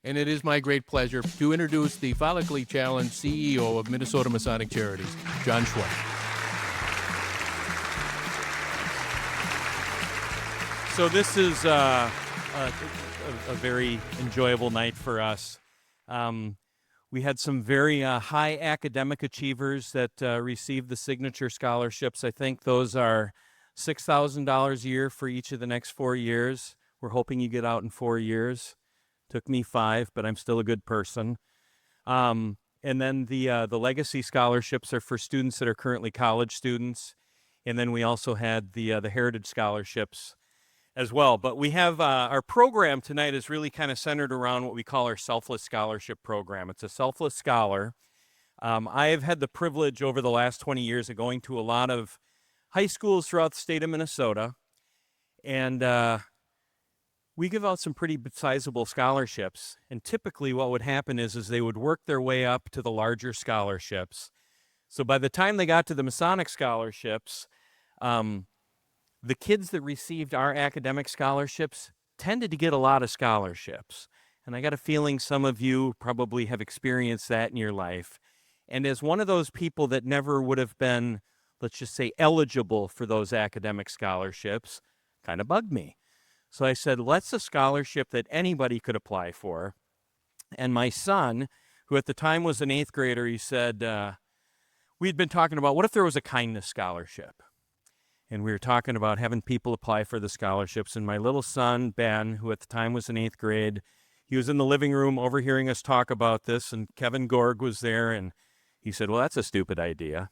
and it is my great pleasure to introduce the Follically Challenged CEO of Minnesota Masonic Charities, John Schwartz. So this is a very enjoyable night for us. We had some very high academic achievers that received the signature scholarships. I think those are $6,000 a year for each of the next 4 years. We're hoping you get out in 4 years. Took me 5, but I'm still a good person. And then the legacy scholarships are for students that are currently college students. And then we also had the heritage scholarships as well. But we have our program tonight is really kind of centered around what we call our Selfless Scholarship Program. It's a Selfless Scholar. I have had the privilege over the last 20 years of going to a lot of high schools throughout the state of Minnesota, and we give out some pretty sizable scholarships. And typically what would happen is they would work their way up to the larger scholarships. So by the time they got to the Masonic scholarships, the kids that received our academic scholarships tended to get a lot of scholarships. And I got a feeling some of you probably have experienced that in your life. And as one of those people that never would have been, let's just say, eligible for those academic scholarships, kind of bugged me. So I said, let's a scholarship that anybody could apply for. And my son, who at the time was an 8th grader, he said, we'd been talking about, what if there was a kindness scholarship? And we were talking about having people apply for the scholarships. And my little son, Ben, who at the time was in 8th grade, he was in the living room overhearing us talk about this. And Kevin Gorg was there. And he said, well, that's a stupid idea.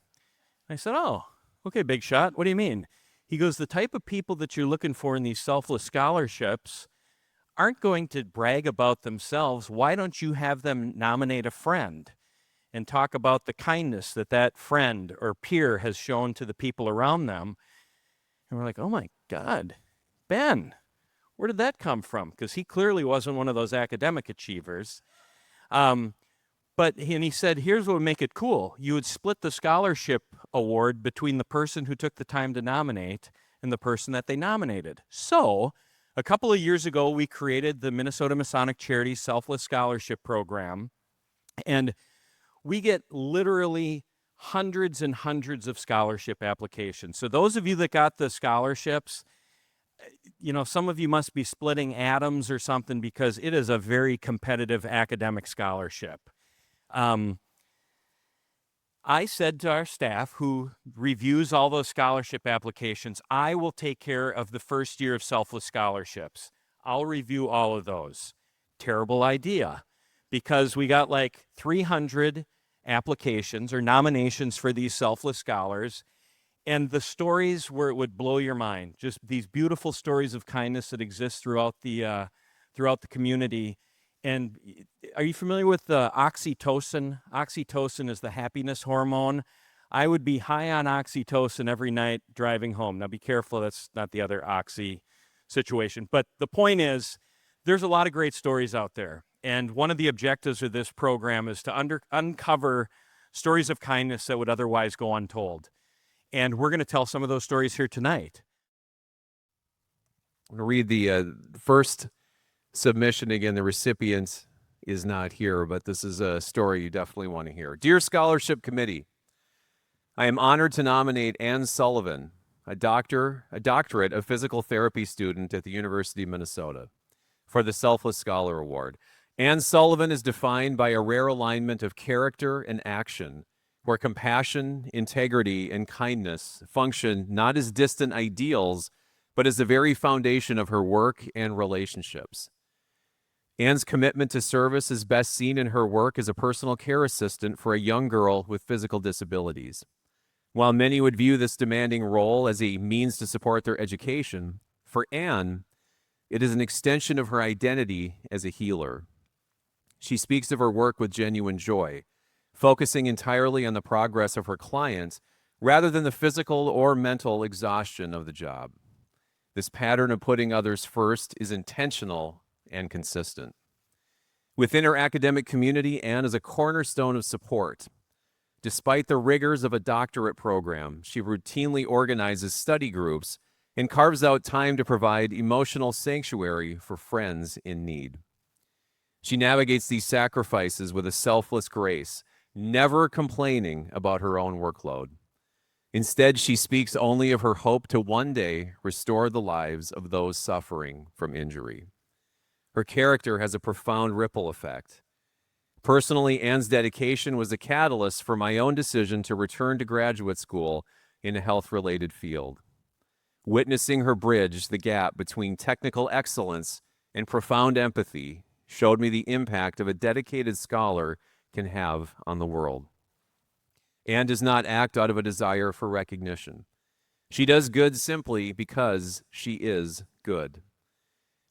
I said, oh, okay, big shot. What do you mean? He goes, the type of people that you're looking for in these selfless scholarships aren't going to brag about themselves. Why don't you have them nominate a friend and talk about the kindness that that friend or peer has shown to the people around them? And we're like, oh my God, Ben, where did that come from? Because he clearly wasn't one of those academic achievers. But he said, here's what would make it cool. You would split the scholarship award between the person who took the time to nominate and the person that they nominated. So a couple of years ago, we created the Minnesota Masonic Charities Selfless Scholarship Program. And we get literally hundreds and hundreds of scholarship applications. So those of you that got the scholarships, you know, some of you must be splitting atoms or something because it is a very competitive academic scholarship. I said to our staff who reviews all those scholarship applications, I will take care of the first year of selfless scholarships. I'll review all of those. Terrible idea, because we got like 300 applications or nominations for these selfless scholars, and the stories where it would blow your mind, just these beautiful stories of kindness that exist throughout the community. And are you familiar with oxytocin? Oxytocin is the happiness hormone. I would be high on oxytocin every night driving home. Now be careful, that's not the other oxy situation. But the point is, there's a lot of great stories out there. And one of the objectives of this program is to uncover stories of kindness that would otherwise go untold. And we're going to tell some of those stories here tonight. I'm going to read the first submission again. The recipient is not here, but this is a story you definitely want to hear. Dear Scholarship Committee, I am honored to nominate Ann Sullivan, a doctorate of physical therapy student at the University of Minnesota, for the Selfless Scholar Award. Ann Sullivan is defined by a rare alignment of character and action, where compassion, integrity, and kindness function not as distant ideals, but as the very foundation of her work and relationships. Ann's commitment to service is best seen in her work as a personal care assistant for a young girl with physical disabilities. While many would view this demanding role as a means to support their education, for Ann, it is an extension of her identity as a healer. She speaks of her work with genuine joy, focusing entirely on the progress of her clients rather than the physical or mental exhaustion of the job. This pattern of putting others first is intentional and consistent. Within her academic community, Ann is a cornerstone of support. Despite the rigors of a doctorate program, she routinely organizes study groups and carves out time to provide emotional sanctuary for friends in need. She navigates these sacrifices with a selfless grace, never complaining about her own workload. Instead, she speaks only of her hope to one day restore the lives of those suffering from injury. Her character has a profound ripple effect. Personally, Anne's dedication was a catalyst for my own decision to return to graduate school in a health-related field. Witnessing her bridge the gap between technical excellence and profound empathy showed me the impact of a dedicated scholar can have on the world. Anne does not act out of a desire for recognition. She does good simply because she is good.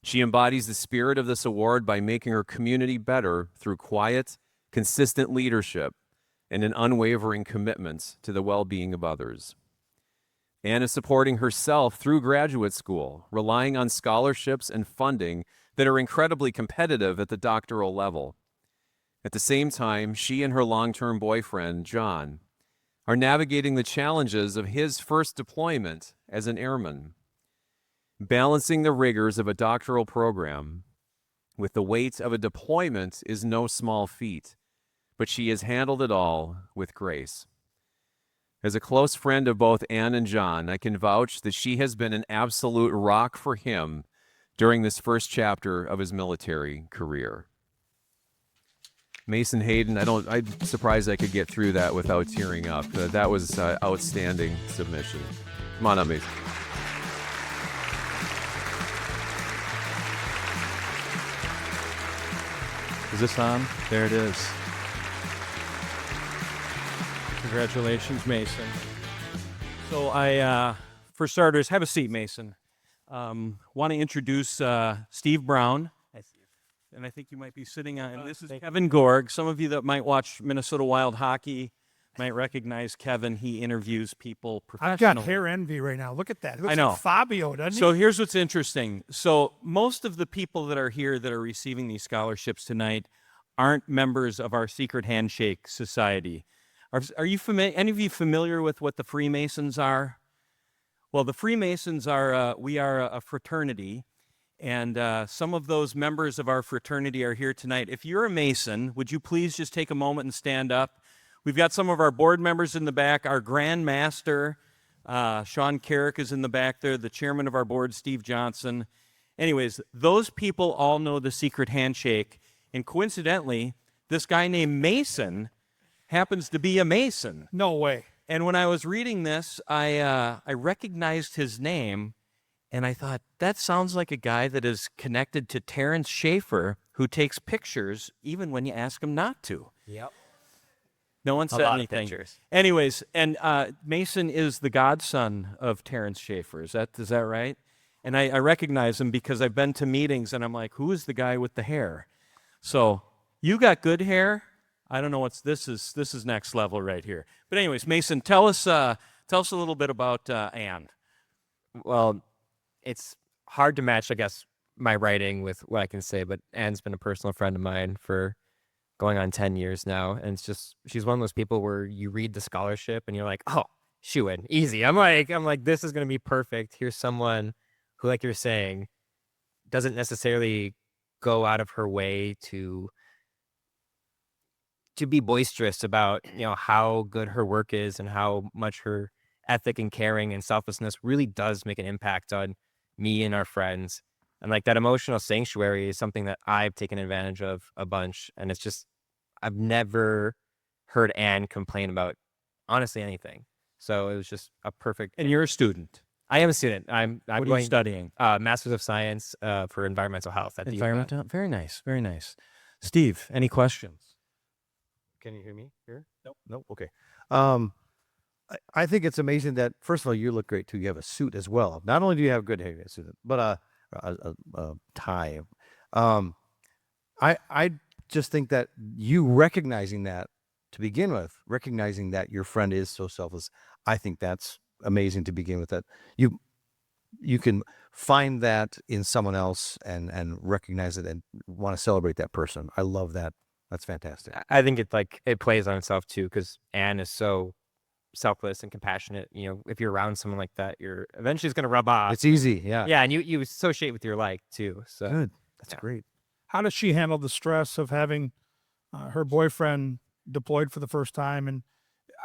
She embodies the spirit of this award by making her community better through quiet, consistent leadership and an unwavering commitment to the well-being of others. Anne is supporting herself through graduate school, relying on scholarships and funding that are incredibly competitive at the doctoral level. At the same time, she and her long-term boyfriend, John, are navigating the challenges of his first deployment as an airman. Balancing the rigors of a doctoral program with the weight of a deployment is no small feat, but she has handled it all with grace. As a close friend of both Anne and John, I can vouch that she has been an absolute rock for him during this first chapter of his military career. Mason Hayden, I'm surprised I could get through that without tearing up. That was outstanding submission. Come on up, Mason. Is this on? There it is. Congratulations, Mason. So for starters, have a seat, Mason. Want to introduce Steve Brown. And I think you might be sitting on, and this is Kevin Gorg. Some of you that might watch Minnesota Wild Hockey might recognize Kevin. He interviews people professionally. I've got hair envy right now. Look at that. It looks I know. like Fabio, doesn't he? So here's what's interesting. So most of the people that are here that are receiving these scholarships tonight aren't members of our Secret Handshake Society. Are you any of you familiar with what the Freemasons are? Well, the Freemasons we are a fraternity, and some of those members of our fraternity are here tonight. If you're a Mason, would you please just take a moment and stand up? We've got some of our board members in the back. Our Grand Master, Sean Carrick, is in the back there. The chairman of our board, Steve Johnson. Anyways, those people all know the Secret Handshake. And coincidentally, this guy named Mason happens to be a Mason. No way. And when I was reading this, I recognized his name, and I thought, that sounds like a guy that is connected to Terrence Schaefer, who takes pictures even when you ask him not to. Yep. No one said anything. Anyways, and Mason is the godson of Terrence Schaefer. Is that right? And I recognize him because I've been to meetings, and I'm like, who is the guy with the hair? So you got good hair. I don't know this is next level right here. But anyways, Mason, tell us a little bit about Anne. Well, it's hard to match, I guess, my writing with what I can say, but Anne's been a personal friend of mine for going on 10 years now. And it's just, she's one of those people where you read the scholarship and you're like, oh, shoo-in, easy. I'm like, this is going to be perfect. Here's someone who, like you're saying, doesn't necessarily go out of her way to be boisterous about, how good her work is and how much her ethic and caring and selflessness really does make an impact on me and our friends. And like that emotional sanctuary is something that I've taken advantage of a bunch. And it's just, I've never heard Anne complain about honestly anything. So it was just a perfect. And you're a student. I am a student. I'm what are going you studying? Master's of Science for Environmental Health at the Environmental. Very nice. Very nice. Steve, any questions? Can you hear me here? Nope. Nope. Okay. I think it's amazing that, first of all, you look great too. You have a suit as well. Not only do you have good hair, but a tie. I just think that you recognizing that to begin with, recognizing that your friend is so selfless, I think that's amazing to begin with. That you can find that in someone else and recognize it and want to celebrate that person. I love that. That's fantastic. I think it plays on itself too, because Anne is so selfless and compassionate. If you're around someone like that, you're eventually going to rub off. It's easy. Yeah. Yeah. And you associate with your like too. So good. That's great. how does she handle the stress of having her boyfriend deployed for the first time? And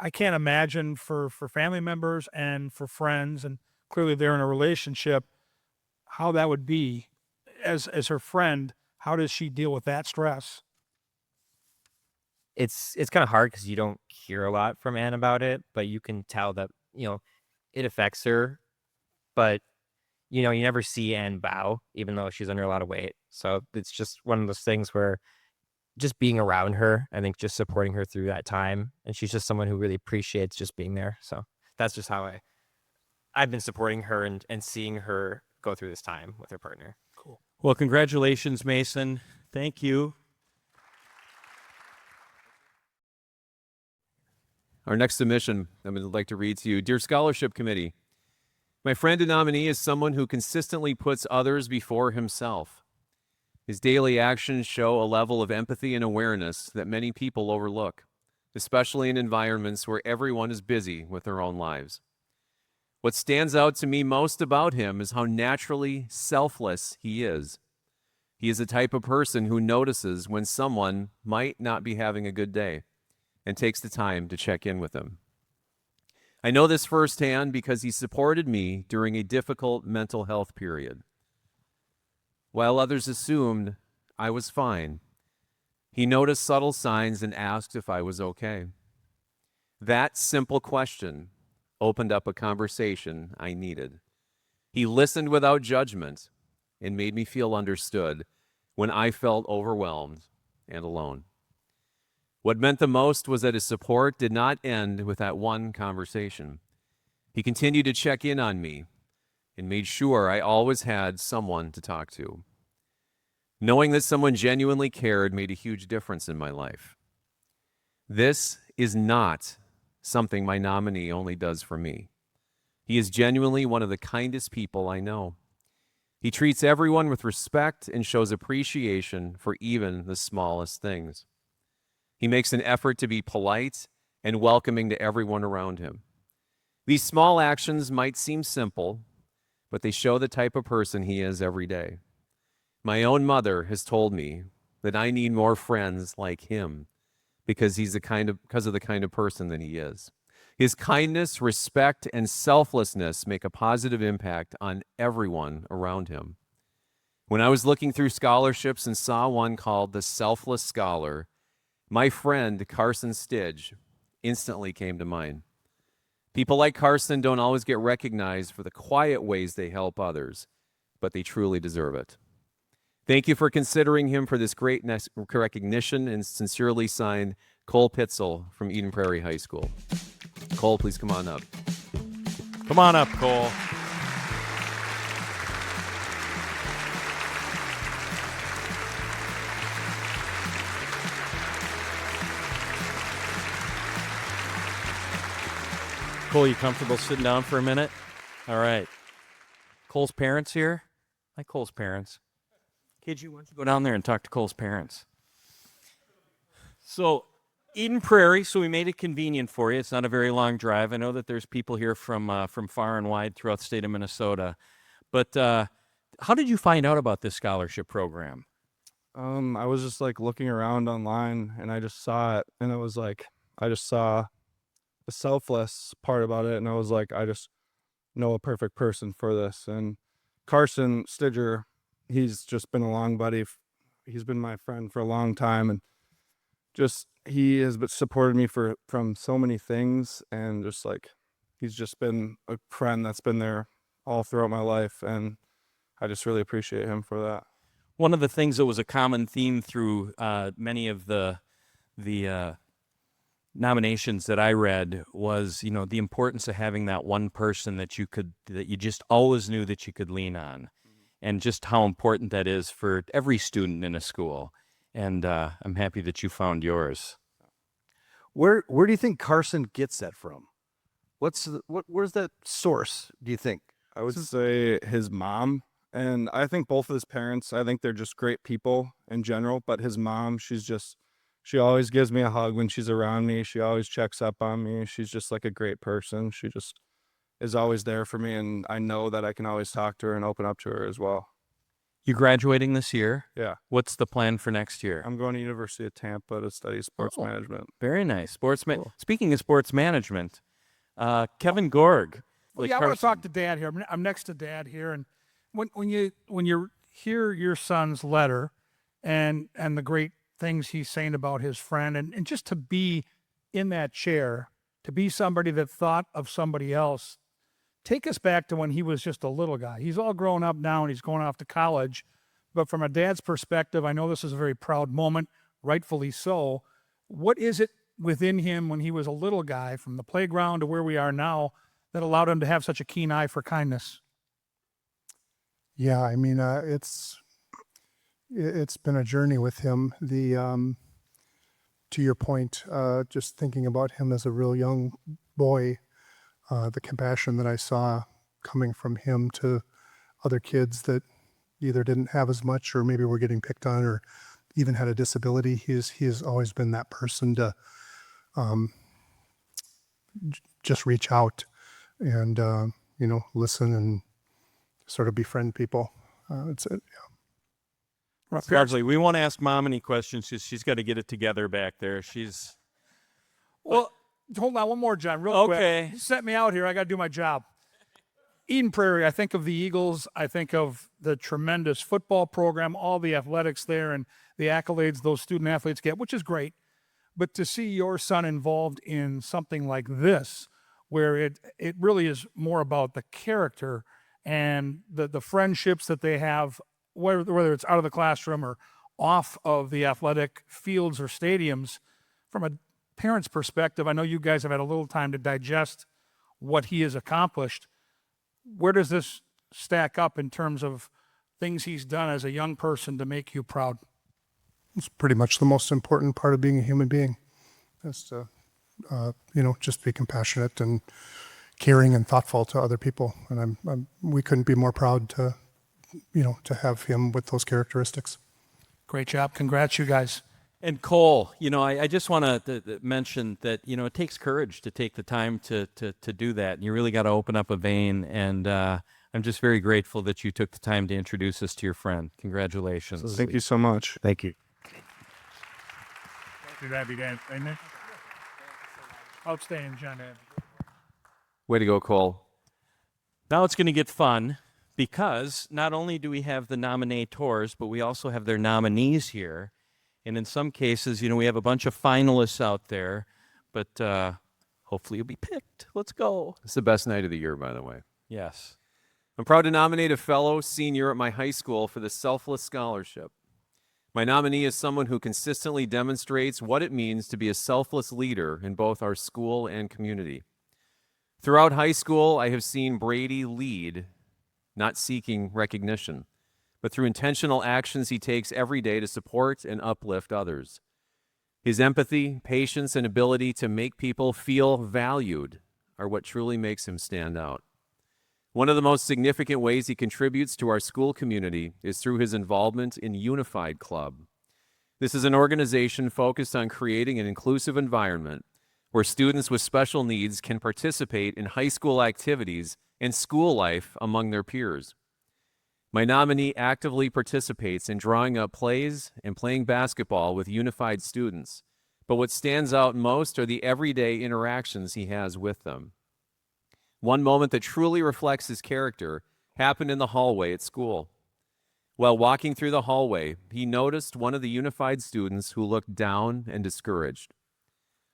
I can't imagine for family members and for friends, and clearly they're in a relationship, how that would be as her friend. How does she deal with that stress? It's kind of hard because you don't hear a lot from Anne about it, but you can tell that, it affects her. But, you never see Anne bow, even though she's under a lot of weight. So it's just one of those things where just being around her, I think just supporting her through that time. And she's just someone who really appreciates just being there. So that's just how I've been supporting her and seeing her go through this time with her partner. Cool. Well, congratulations, Mason. Thank you. Our next submission, I'm going to like to read to you. Dear Scholarship Committee, my friend and nominee is someone who consistently puts others before himself. His daily actions show a level of empathy and awareness that many people overlook, especially in environments where everyone is busy with their own lives. What stands out to me most about him is how naturally selfless he is. He is the type of person who notices when someone might not be having a good day and takes the time to check in with them. I know this firsthand because he supported me during a difficult mental health period. While others assumed I was fine, he noticed subtle signs and asked if I was okay. That simple question opened up a conversation I needed. He listened without judgment and made me feel understood when I felt overwhelmed and alone. What meant the most was that his support did not end with that one conversation. He continued to check in on me and made sure I always had someone to talk to. Knowing that someone genuinely cared made a huge difference in my life. This is not something my nominee only does for me. He is genuinely one of the kindest people I know. He treats everyone with respect and shows appreciation for even the smallest things. He makes an effort to be polite and welcoming to everyone around him. These small actions might seem simple, but they show the type of person he is every day. My own mother has told me that I need more friends like him because of the kind of person that he is. His kindness, respect, and selflessness make a positive impact on everyone around him. When I was looking through scholarships and saw one called the Selfless Scholar, my friend Carson Stidge instantly came to mind. People like Carson don't always get recognized for the quiet ways they help others, but they truly deserve it. Thank you for considering him for this great recognition, and sincerely signed, Cole Pitzel from Eden Prairie High School. Cole, please come on up. Come on up, Cole. Cole, you comfortable sitting down for a minute? All right. Cole's parents here? Hi, Cole's parents. KG, why don't you go down there and talk to Cole's parents? So, Eden Prairie, so we made it convenient for you. It's not a very long drive. I know that there's people here from far and wide throughout the state of Minnesota. But how did you find out about this scholarship program? I was just like looking around online and I just saw it, and it was like I just saw the selfless part about it, and I was like, I just know a perfect person for this. And Carson Stidger, he's just been a long buddy. He's been my friend for a long time, and just he has supported me from so many things, and just like he's just been a friend that's been there all throughout my life, and I just really appreciate him for that. One of the things that was a common theme through many of the nominations that I read was, the importance of having that one person that you just always knew that you could lean on, and just how important that is for every student in a school. And I'm happy that you found yours. Where do you think Carson gets that from? Where's that source, do you think? I would say his mom, and I think both of his parents, I think they're just great people in general, but his mom, she always gives me a hug when she's around me. She always checks up on me. She's just like a great person. She just is always there for me, and I know that I can always talk to her and open up to her as well. You graduating this year? Yeah. What's the plan for next year? I'm going to University of Tampa to study sports Oh. management. Very nice. Cool. Speaking of sports management, Kevin Gorg. Well, Lake yeah, I want to Carson. talk to Dad here. I'm next to Dad here, and when you hear your son's letter, and the great things he's saying about his friend, and just to be in that chair, to be somebody that thought of somebody else. Take us back to when he was just a little guy. He's all grown up now and he's going off to college. But from a dad's perspective, I know this is a very proud moment, rightfully so. What is it within him when he was a little guy, from the playground to where we are now, that allowed him to have such a keen eye for kindness? Yeah, I mean, it's been a journey with him. To your point, just thinking about him as a real young boy, the compassion that I saw coming from him to other kids that either didn't have as much, or maybe were getting picked on, or even had a disability. He has always been that person to just reach out and listen and sort of befriend people. It's it. Largely, we won't ask Mom any questions. She's got to get it together back there. She's Well, hold on one more, John, real Okay. quick. You set me out here. I got to do my job. Eden Prairie, I think of the Eagles. I think of the tremendous football program, all the athletics there, and the accolades those student athletes get, which is great. But to see your son involved in something like this, where it really is more about the character and the friendships that they have, whether it's out of the classroom or off of the athletic fields or stadiums, from a parent's perspective, I know you guys have had a little time to digest what he has accomplished. Where does this stack up in terms of things he's done as a young person to make you proud? It's pretty much the most important part of being a human being, is to just be compassionate and caring and thoughtful to other people. And we couldn't be more proud to have him with those characteristics. Great job. Congrats, you guys. And Cole, I just want to mention that, it takes courage to take the time to do that. And you really got to open up a vein. And I'm just very grateful that you took the time to introduce us to your friend. Congratulations. Thank you so much. Thank you. Amen. Outstanding, John. Way to go, Cole. Now it's going to get fun, because not only do we have the nominators, but we also have their nominees here. And in some cases, we have a bunch of finalists out there, but hopefully you'll be picked. Let's go. It's the best night of the year, by the way. Yes. I'm proud to nominate a fellow senior at my high school for the Selfless Scholarship. My nominee is someone who consistently demonstrates what it means to be a selfless leader in both our school and community. Throughout high school, I have seen Brady lead, not seeking recognition, but through intentional actions he takes every day to support and uplift others. His empathy, patience, and ability to make people feel valued are what truly makes him stand out. One of the most significant ways he contributes to our school community is through his involvement in Unified Club. This is an organization focused on creating an inclusive environment where students with special needs can participate in high school activities and school life among their peers. My nominee actively participates in drawing up plays and playing basketball with Unified students, but what stands out most are the everyday interactions he has with them. One moment that truly reflects his character happened in the hallway at school. While walking through the hallway, he noticed one of the Unified students who looked down and discouraged.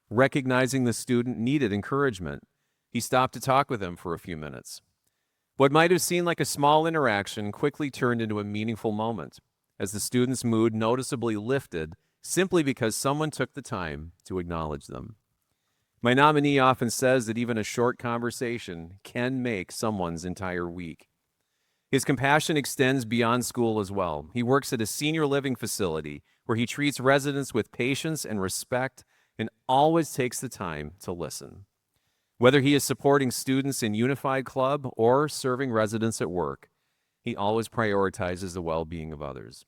Recognizing the student needed encouragement, he stopped to talk with him for a few minutes. What might have seemed like a small interaction quickly turned into a meaningful moment, as the student's mood noticeably lifted simply because someone took the time to acknowledge them. My nominee often says that even a short conversation can make someone's entire week. His compassion extends beyond school as well. He works at a senior living facility where he treats residents with patience and respect and always takes the time to listen. Whether he is supporting students in Unified Club or serving residents at work, he always prioritizes the well-being of others.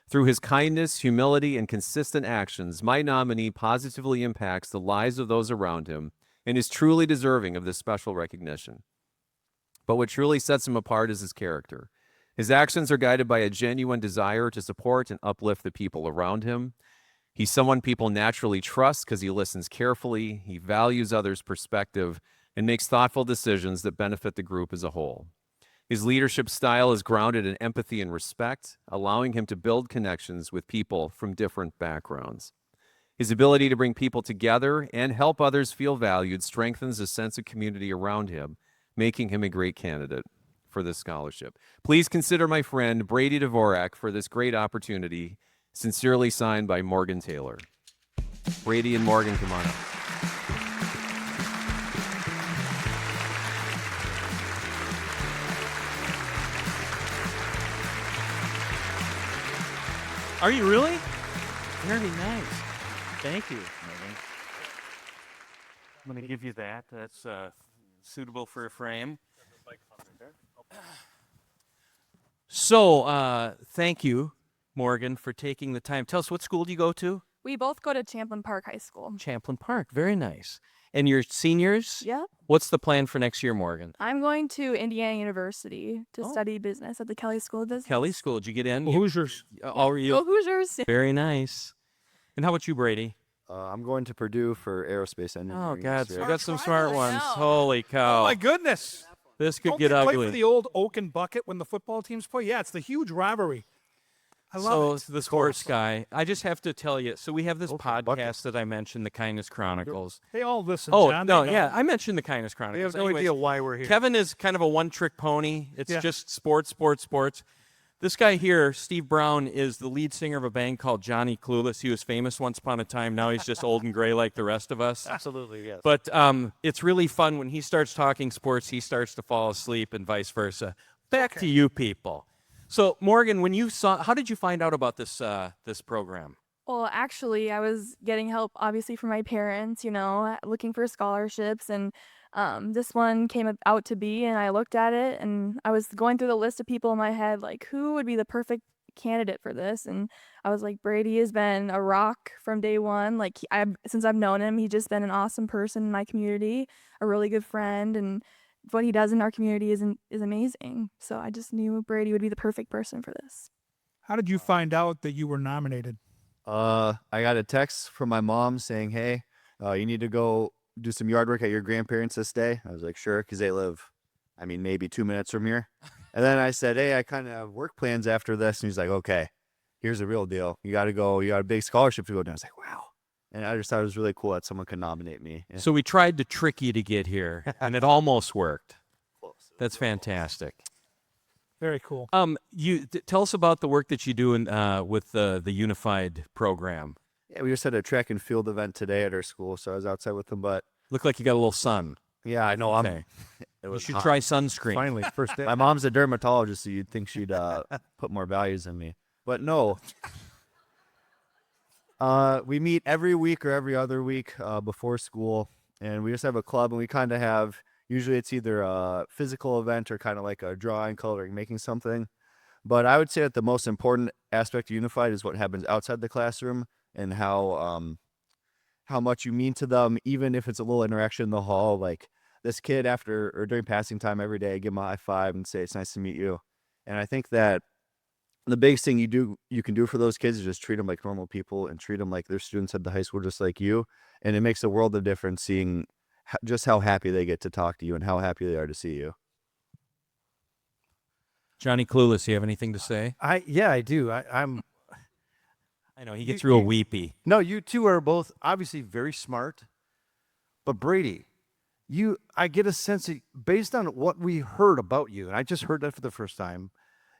Through his kindness, humility, and consistent actions, my nominee positively impacts the lives of those around him and is truly deserving of this special recognition. But what truly sets him apart is his character. His actions are guided by a genuine desire to support and uplift the people around him. He's someone people naturally trust because he listens carefully, he values others' perspective, and makes thoughtful decisions that benefit the group as a whole. His leadership style is grounded in empathy and respect, allowing him to build connections with people from different backgrounds. His ability to bring people together and help others feel valued strengthens a sense of community around him, making him a great candidate for this scholarship. Please consider my friend Brady Dvorak for this great opportunity. Sincerely signed by Morgan Taylor. Brady and Morgan, come on up. Are you really? Very nice. Thank you, Megan. I'm going to give you that. That's suitable for a frame. So, thank you, Morgan, for taking the time. Tell us, what school do you go to? We both go to Champlin Park High School. Champlin Park. Very nice. And you're seniors? Yeah. What's the plan for next year, Morgan? I'm going to Indiana University to study business at the Kelly School of Business. Kelly School. Did you get in? Hoosiers. All you? Go Hoosiers. Very nice. And how about you, Brady? I'm going to Purdue for aerospace engineering. Oh, God. this We year. got some smart ones. know. Holy cow. Oh my goodness! This could Don't get they play ugly. for the old Oaken Bucket when the football teams play? Yeah, it's the huge rivalry. I love it. So the sports guy, I just have to tell you. So we have this podcast bucket. that I mentioned, the Kindness Chronicles. They all listen. Oh John. no, They know. yeah, I mentioned the Kindness They Chronicles. have no Anyways, idea why we're here. Kevin is kind of a one-trick pony. It's Yeah. just sports, sports, sports. This guy here, Steve Brown, is the lead singer of a band called Johnny Clueless. He was famous once upon a time. Now he's just old and gray like the rest of us. Absolutely, yes. But it's really fun when he starts talking sports. He starts to fall asleep, and vice versa. Back to you people. So Morgan, when you saw, how did you find out about this this program? Well, actually, I was getting help, obviously, from my parents, looking for scholarships. And this one came out to be, and I looked at it, and I was going through the list of people in my head, like, who would be the perfect candidate for this? And I was like, Brady has been a rock from day one. Like, since I've known him, he's just been an awesome person in my community, a really good friend, and what he does in our community is amazing. So I just knew Brady would be the perfect person for this. How did you find out that you were nominated? I got a text from my mom saying, "Hey, you need to go do some yard work at your grandparents this day." I was like, "Sure," because they live, maybe 2 minutes from here. And then I said, "Hey, I kind of have work plans after this." And he's like, "Okay, here's the real deal. You got to go. You got a big scholarship to go down." I was like, "Wow." And I just thought it was really cool that someone could nominate me. Yeah. So we tried to trick you to get here, and it almost worked. Close. That's fantastic. Very cool. Tell us about the work that you do with the Unified program. Yeah, we just had a track and field event today at our school, so I was outside with them. But Look like you got a little sun. yeah, I know. Okay. It You was should hot. try sunscreen. Finally, first day. My mom's a dermatologist, so you'd think she'd put more values in me. But no. We meet every week or every other week before school, and we just have a club, and we kind of have, usually it's either a physical event or kind of like a drawing, coloring, making something. But I would say that the most important aspect of Unified is what happens outside the classroom and how much you mean to them, even if it's a little interaction in the hall. Like this kid after or during passing time every day, I give him a high five and say, "It's nice to meet you." And I think that the biggest thing you can do for those kids is just treat them like normal people and treat them like they're students at the high school, just like you. And it makes a world of difference seeing just how happy they get to talk to you and how happy they are to see you. Johnny Clueless, you have anything to say? I do. I'm. I know he gets real weepy. No, you two are both obviously very smart, but Brady, I get a sense that based on what we heard about you, and I just heard that for the first time,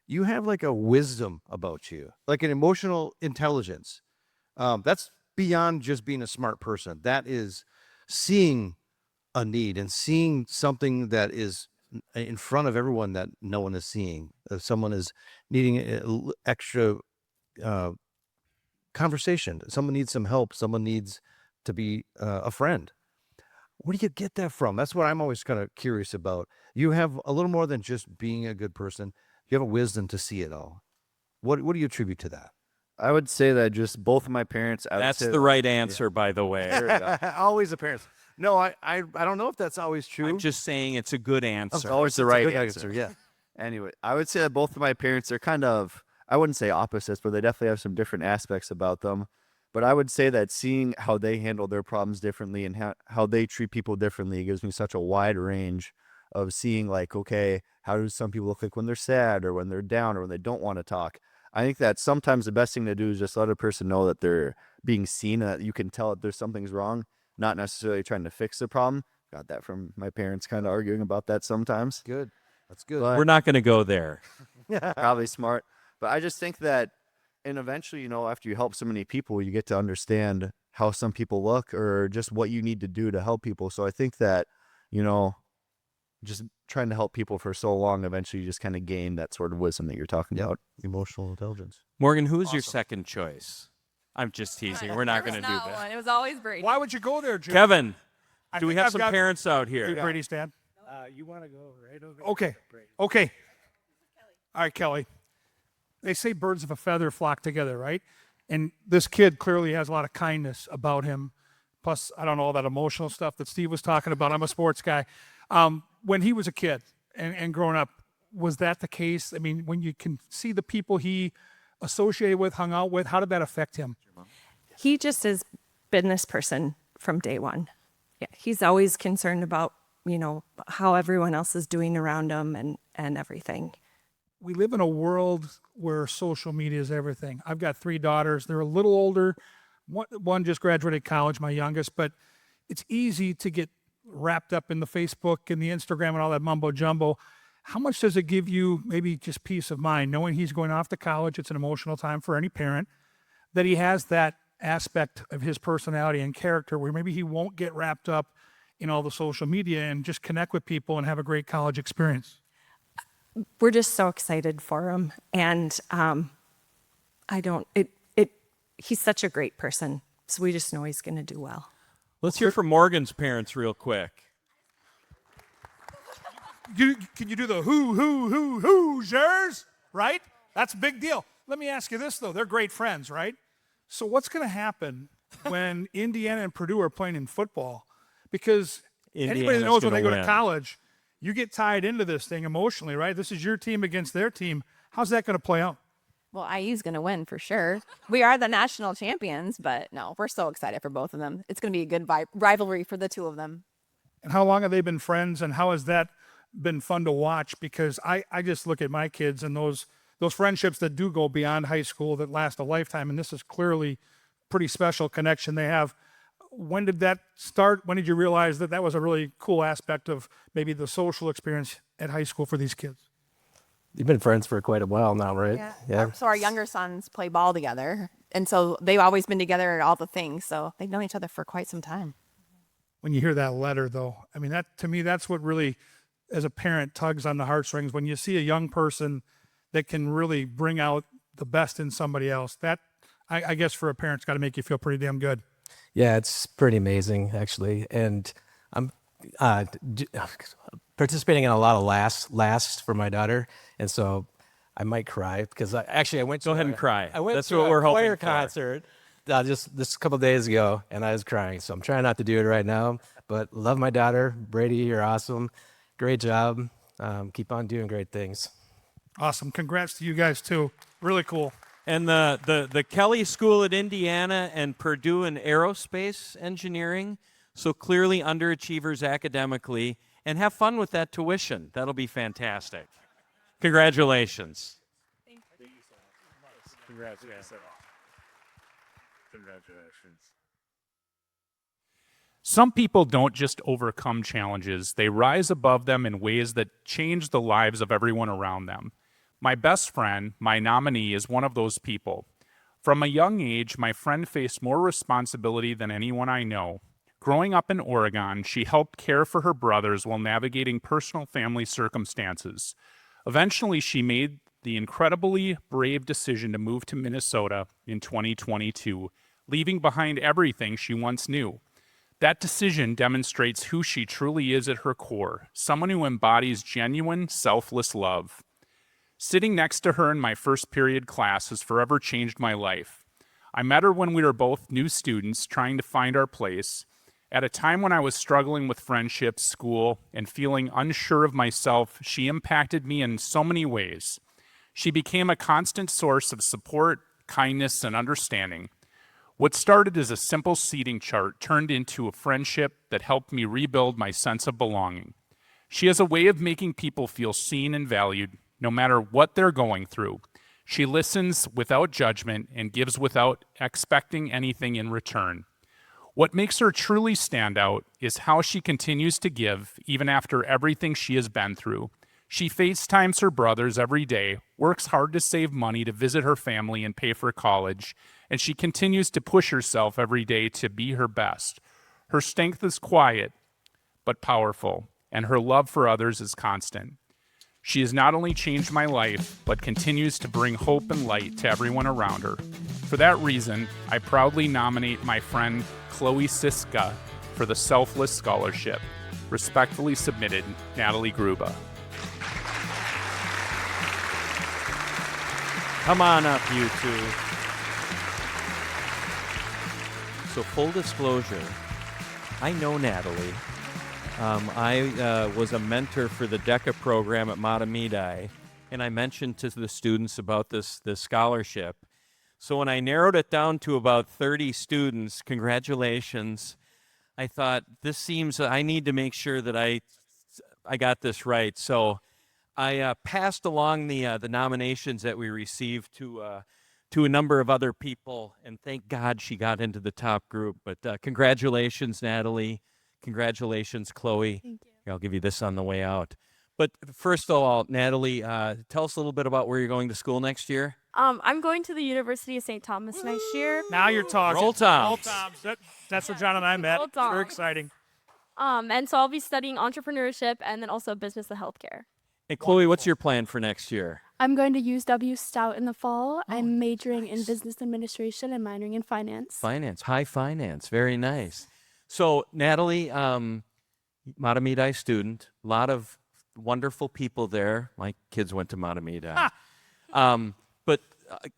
you have like a wisdom about you, like an emotional intelligence. That's beyond just being a smart person. That is seeing a need and seeing something that is in front of everyone that no one is seeing. If someone is needing extra conversation, someone needs some help, someone needs to be a friend. Where do you get that from? That's what I'm always kind of curious about. You have a little more than just being a good person. You have a wisdom to see it all. What do you attribute to that? I would say that just both of my parents. I would That's say- the right answer, by the way. There we go. Always the parents. No, I don't know if that's always true. I'm just saying it's a good answer. Always the It's a right good answer. Yeah. Anyway, I would say that both of my parents are kind of, I wouldn't say opposites, but they definitely have some different aspects about them. But I would say that seeing how they handle their problems differently and how they treat people differently gives me such a wide range of seeing, like, okay, how do some people look like when they're sad or when they're down or when they don't want to talk. I think that sometimes the best thing to do is just let a person know that they're being seen and that you can tell that there's something's wrong, not necessarily trying to fix the problem. Got that from my parents kind of arguing about that sometimes. Good. That's good. But We're not going to go there. probably smart. But I just think that, and eventually, you know, after you help so many people, you get to understand how some people look or just what you need to do to help people. So I think that, you know, just trying to help people for so long, eventually you just kind of gain that sort of wisdom that you're talking about. Emotional intelligence. Morgan, who's your second choice? I'm just teasing. We're not going to do that. One. It was always Brady. Why would you go there, Jim? Kevin, I do we think have I've some got- parents out here? Dude, Brady's dad. You want to go right over? Okay. Okay. All right, Kelly. They say birds of a feather flock together, right? And this kid clearly has a lot of kindness about him. Plus, I don't know, all that emotional stuff that Steve was talking about. I'm a sports guy. When he was a kid and growing up, was that the case? I mean, when you can see the people he associated with, hung out with, how did that affect him? He just has been this person from day one. Yeah, he's always concerned about, you know, how everyone else is doing around him and everything. We live in a world where social media is everything. I've got 3 daughters. They're a little older. One just graduated college, my youngest, but it's easy to get wrapped up in the Facebook and the Instagram and all that mumbo jumbo. How much does it give you maybe just peace of mind, knowing he's going off to college? It's an emotional time for any parent, that he has that aspect of his personality and character where maybe he won't get wrapped up in all the social media and just connect with people and have a great college experience. We're just so excited for him. And he's such a great person. So we just know he's going to do well. Let's hear from Morgan's parents real quick. Can you do the Hoosiers, right? That's a big deal. Let me ask you this, though. They're great friends, right? So what's going to happen when Indiana and Purdue are playing in football? Because anybody that knows when they go to college, you get tied into this thing emotionally, right? This is your team against their team. How's that going to play out? Well, IU's going to win for sure. We are the national champions, but no, we're so excited for both of them. It's going to be a good rivalry for the two of them. And how long have they been friends, and how has that been fun to watch? Because I just look at my kids and those friendships that do go beyond high school that last a lifetime, and this is clearly a pretty special connection they have. When did that start? When did you realize that that was a really cool aspect of maybe the social experience at high school for these kids? You've been friends for quite a while now, right? Yeah. So our younger sons play ball together, and so they've always been together at all the things. So they've known each other for quite some time. When you hear that letter, though, I mean, that to me, that's what really, as a parent, tugs on the heartstrings. When you see a young person that can really bring out the best in somebody else, that I guess for a parent's got to make you feel pretty damn good. Yeah, it's pretty amazing, actually. And I'm participating in a lot of lasts for my daughter, and so I might cry because I went to Go ahead and cry. I went That's to what a we're hoping choir for. concert just this couple days ago, and I was crying. So I'm trying not to do it right now, but love my daughter. Brady, you're awesome. Great job. Keep on doing great things. Awesome. Congrats to you guys, too. Really cool. And the Kelly School at Indiana and Purdue in aerospace engineering, so clearly underachievers academically, and have fun with that tuition. That'll be fantastic. Congratulations. Thank you so much. Congrats, guys. Congratulations. Some people don't just overcome challenges, they rise above them in ways that change the lives of everyone around them. My best friend, my nominee, is one of those people. From a young age, my friend faced more responsibility than anyone I know. Growing up in Oregon, she helped care for her brothers while navigating personal family circumstances. Eventually, she made the incredibly brave decision to move to Minnesota in 2022, leaving behind everything she once knew. That decision demonstrates who she truly is at her core, someone who embodies genuine, selfless love. Sitting next to her in my first period class has forever changed my life. I met her when we were both new students trying to find our place. At a time when I was struggling with friendships, school, and feeling unsure of myself, she impacted me in so many ways. She became a constant source of support, kindness, and understanding. What started as a simple seating chart turned into a friendship that helped me rebuild my sense of belonging. She has a way of making people feel seen and valued, no matter what they're going through. She listens without judgment and gives without expecting anything in return. What makes her truly stand out is how she continues to give even after everything she has been through. She FaceTimes her brothers every day, works hard to save money to visit her family and pay for college, and she continues to push herself every day to be her best. Her strength is quiet, but powerful, and her love for others is constant. She has not only changed my life, but continues to bring hope and light to everyone around her. For that reason, I proudly nominate my friend Chloe Siska for the Selfless Scholarship. Respectfully submitted, Natalie Gruba. Come on up, you two. So full disclosure, I know Natalie. I was a mentor for the DECA program at Matamidi, and I mentioned to the students about this scholarship. So when I narrowed it down to about 30 students, congratulations, I thought this seems, I need to make sure that I got this right. So I passed along the nominations that we received to a number of other people, and thank God she got into the top group. But congratulations, Natalie. Congratulations, Chloe. Thank you. Here, I'll give you this on the way out. But first of all, Natalie, tell us a little bit about where you're going to school next year. I'm going to the University of St. Thomas next year. Now you're talking. Roll Toms. Roll Toms. That's where John and I met. Roll It's very Toms. exciting. And so I'll be studying entrepreneurship and then also business and healthcare. Hey, Chloe, what's your plan for next year? I'm going to UW Stout in the fall. I'm majoring in business administration and minoring in finance. Finance, high finance, very nice. So, Natalie, Matamidi student, a lot of wonderful people there. My kids went to Matamidi. But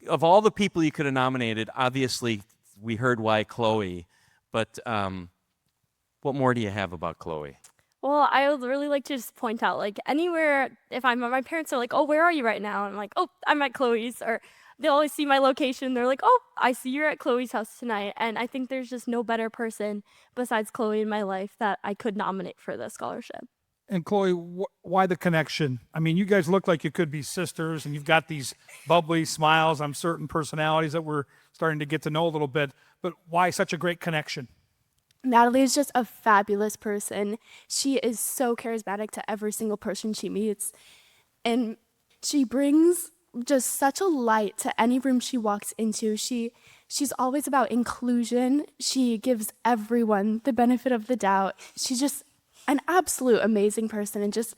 of all the people you could have nominated, obviously we heard why Chloe, but what more do you have about Chloe? Well, I would really like to just point out, like, anywhere, if my parents are like, oh, where are you right now? And I'm like, oh, I'm at Chloe's. Or they'll always see my location. They're like, oh, I see you're at Chloe's house tonight. And I think there's just no better person besides Chloe in my life that I could nominate for the scholarship. And Chloe, why the connection? I mean, you guys look like you could be sisters, and you've got these bubbly smiles on certain personalities that we're starting to get to know a little bit. But why such a great connection? Natalie is just a fabulous person. She is so charismatic to every single person she meets. And she brings just such a light to any room she walks into. She's always about inclusion. She gives everyone the benefit of the doubt. She's just an absolute amazing person and just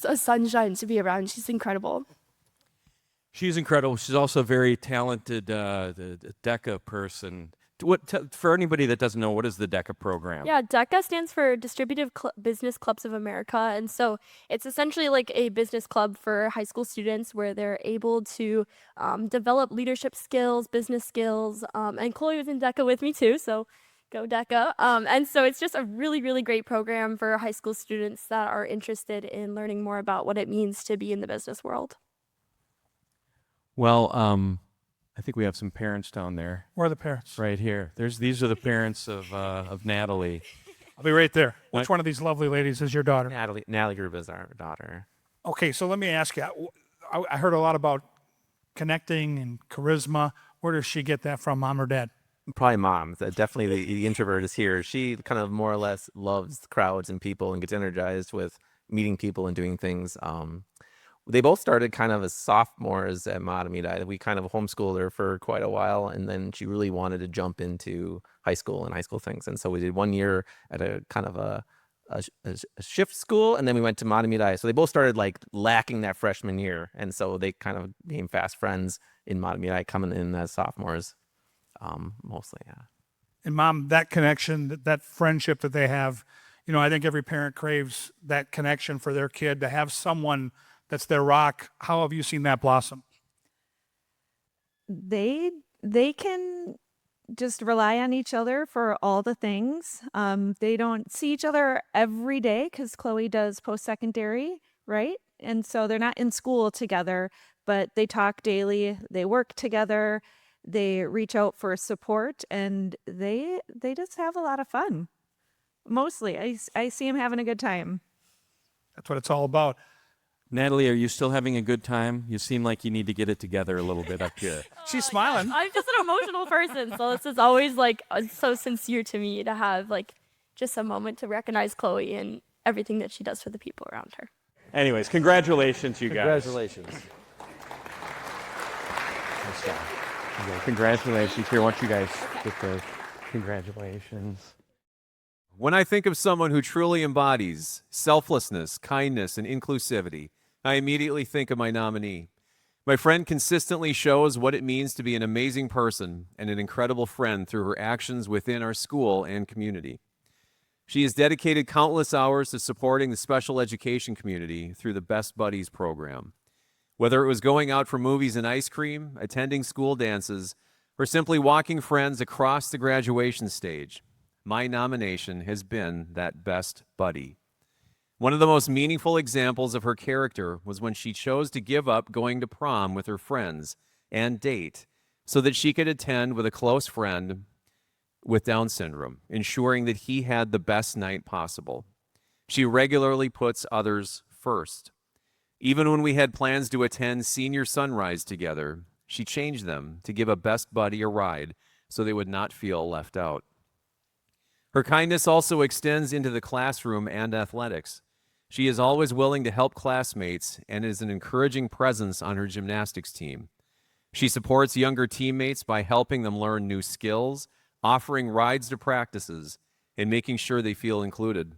a sunshine to be around. She's incredible. She's incredible. She's also a very talented the DECA person. For anybody that doesn't know, what is the DECA program? Yeah, DECA stands for Distributive Business Clubs of America. And so it's essentially like a business club for high school students where they're able to develop leadership skills, business skills. And Chloe was in DECA with me too, so go DECA. And so it's just a really, really great program for high school students that are interested in learning more about what it means to be in the business world. Well, I think we have some parents down there. Where are the parents? Right here. These are the parents of Natalie. I'll be right there. Which one of these lovely ladies is your daughter? Natalie Gruba is our daughter. Okay, so let me ask you. I heard a lot about connecting and charisma. Where does she get that from, mom or dad? Probably mom. Definitely the introvert is here. She kind of more or less loves crowds and people and gets energized with meeting people and doing things. They both started kind of as sophomores at Matamidi. We kind of homeschooled her for quite a while, and then she really wanted to jump into high school and high school things. And so we did 1 year at a kind of a shift school, and then we went to Matamidi. So they both started like lacking that freshman year, and so they kind of became fast friends in Matamidi, coming in as sophomores, mostly. Yeah. And mom, that connection, that friendship that they have, you know, I think every parent craves that connection for their kid, to have someone that's their rock. How have you seen that blossom? They can just rely on each other for all the things. They don't see each other every day because Chloe does post-secondary, right? And so they're not in school together, but they talk daily. They work together. They reach out for support, and they just have a lot of fun. Mostly, I see them having a good time. That's what it's all about. Natalie, are you still having a good time? You seem like you need to get it together a little bit up here. She's smiling. I'm just an emotional person, so this is always like so sincere to me to have like just a moment to recognize Chloe and everything that she does for the people around her. Anyways, congratulations, you guys. Congratulations. Nice job. Okay, congratulations. Here, why don't you guys get the congratulations. When I think of someone who truly embodies selflessness, kindness, and inclusivity, I immediately think of my nominee. My friend consistently shows what it means to be an amazing person and an incredible friend through her actions within our school and community. She has dedicated countless hours to supporting the special education community through the Best Buddies program. Whether it was going out for movies and ice cream, attending school dances, or simply walking friends across the graduation stage, my nomination has been that best buddy. One of the most meaningful examples of her character was when she chose to give up going to prom with her friends and date so that she could attend with a close friend with Down syndrome, ensuring that he had the best night possible. She regularly puts others first. Even when we had plans to attend senior sunrise together, she changed them to give a best buddy a ride so they would not feel left out. Her kindness also extends into the classroom and athletics. She is always willing to help classmates and is an encouraging presence on her gymnastics team. She supports younger teammates by helping them learn new skills, offering rides to practices, and making sure they feel included.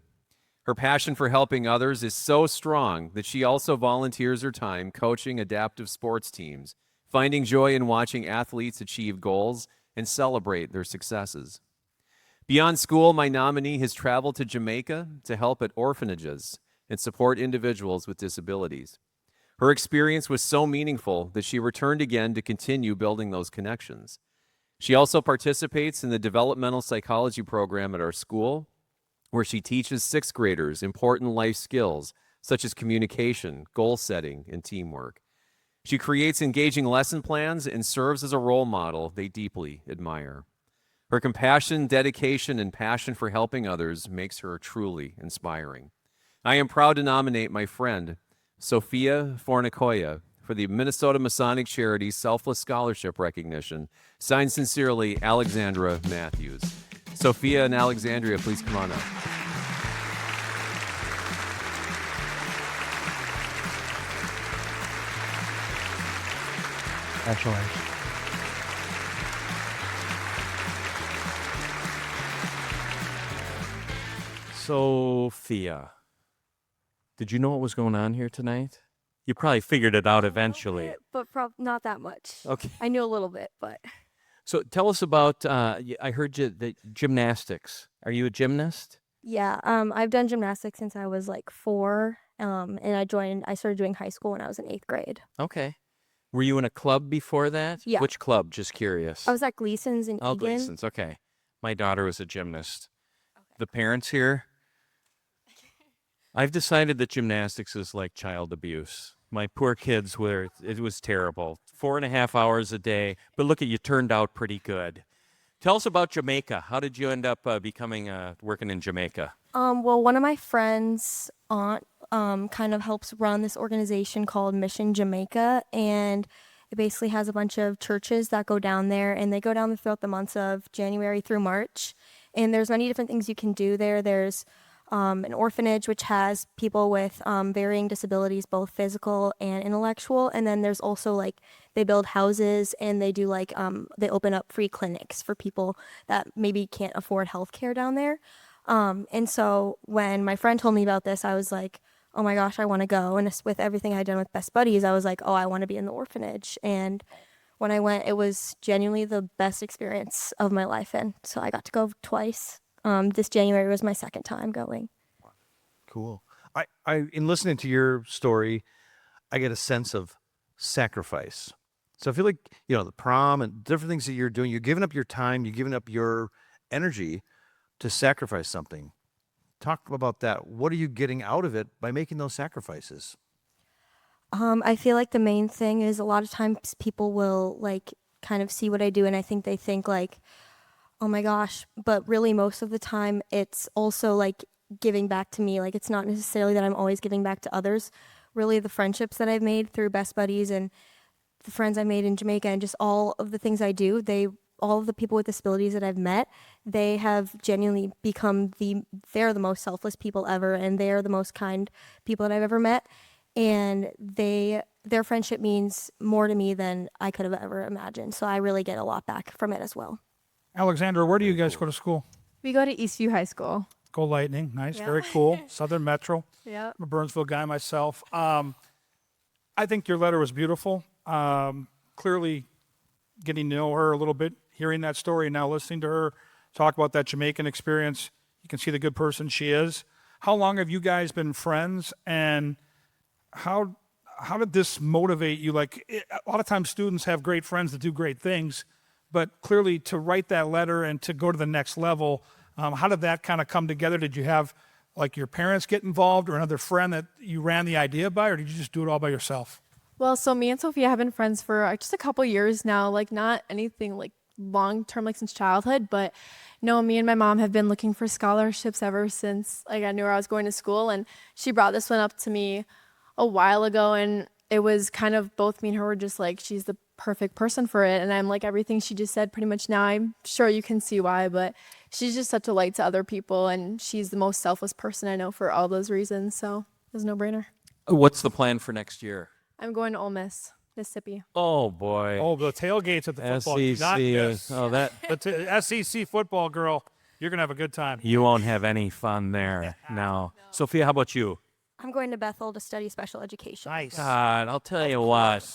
Her passion for helping others is so strong that she also volunteers her time coaching adaptive sports teams, finding joy in watching athletes achieve goals and celebrate their successes. Beyond school, my nominee has traveled to Jamaica to help at orphanages and support individuals with disabilities. Her experience was so meaningful that she returned again to continue building those connections. She also participates in the developmental psychology program at our school, where she teaches sixth graders important life skills such as communication, goal setting, and teamwork. She creates engaging lesson plans and serves as a role model they deeply admire. Her compassion, dedication, and passion for helping others makes her truly inspiring. I am proud to nominate my friend, Sophia Fornicoya, for the Minnesota Masonic Charities Selfless Scholarship Recognition. Signed sincerely, Alexandra Matthews. Sophia and Alexandria, please come on up. Excellent. Sophia, did you know what was going on here tonight? You probably figured it out eventually. But not that much. Okay. I knew a little bit, but So tell us about, I heard you, the gymnastics. Are you a gymnast? yeah, I've done gymnastics since I was like 4, and I started doing high school when I was in 8th grade. Okay. Were you in a club before that? Yeah. Which club? Just curious. I was at Gleason's in Oh, Egan. Gleason's. Okay. My daughter was a gymnast. The parents here, I've decided that gymnastics is like child abuse. My poor kids it was terrible. 4.5 hours a day, but look at you, turned out pretty good. Tell us about Jamaica. How did you end up working in Jamaica? Well, one of my friends' aunt kind of helps run this organization called Mission Jamaica, and it basically has a bunch of churches that go down there, and they go down throughout the months of January through March. And there's many different things you can do there. There's an orphanage which has people with varying disabilities, both physical and intellectual. And then there's also they build houses, and they do they open up free clinics for people that maybe can't afford healthcare down there. And so when my friend told me about this, I was like, oh my gosh, I want to go. And with everything I'd done with Best Buddies, I was like, oh, I want to be in the orphanage. And when I went, it was genuinely the best experience of my life. And so I got to go twice. This January was my second time going. Cool. I in listening to your story, I get a sense of sacrifice So I feel like, the prom and different things that you're doing, you're giving up your time, you're giving up your energy to sacrifice something. Talk about that. What are you getting out of it by making those sacrifices? I feel like the main thing is a lot of times people will like kind of see what I do and I think they think like, oh my gosh, but really most of the time it's also like giving back to me. Like it's not necessarily that I'm always giving back to others. Really the friendships that I've made through Best Buddies and the friends I made in Jamaica and just all of the things I do, all of the people with disabilities that I've met, they have genuinely become they're the most selfless people ever and they are the most kind people that I've ever met. And their friendship means more to me than I could have ever imagined. So I really get a lot back from it as well. Alexandra, where do you guys go to school? We go to Eastview High School. Go Lightning. Nice. Yeah. Very cool. Southern Metro. Yeah. I'm a Burnsville guy myself. I think your letter was beautiful. Clearly getting to know her a little bit, hearing that story, and now listening to her talk about that Jamaican experience, you can see the good person she is. How long have you guys been friends, and how did this motivate you? Like, a lot of times students have great friends that do great things, but clearly to write that letter and to go to the next level, how did that kind of come together? Did you have like your parents get involved or another friend that you ran the idea by, or did you just do it all by yourself? Well, so me and Sophia have been friends for just a couple years now, like not anything like long term, like since childhood, but no, me and my mom have been looking for scholarships ever since like I knew where I was going to school, and she brought this one up to me a while ago, and it was kind of both me and her were just like, she's the perfect person for it. And I'm like, everything she just said pretty much now, I'm sure you can see why, but she's just such a light to other people, and she's the most selfless person I know for all those reasons. So it was a no-brainer. What's the plan for next year? I'm going to Ole Miss, Mississippi. Oh boy. Oh, the tailgates at the football. SEC. Not this. Oh, that. The SEC football, girl. You're going to have a good time. You won't have any fun there. No. Sophia, how about you? I'm going to Bethel to study special education. Nice. God, I'll tell you what.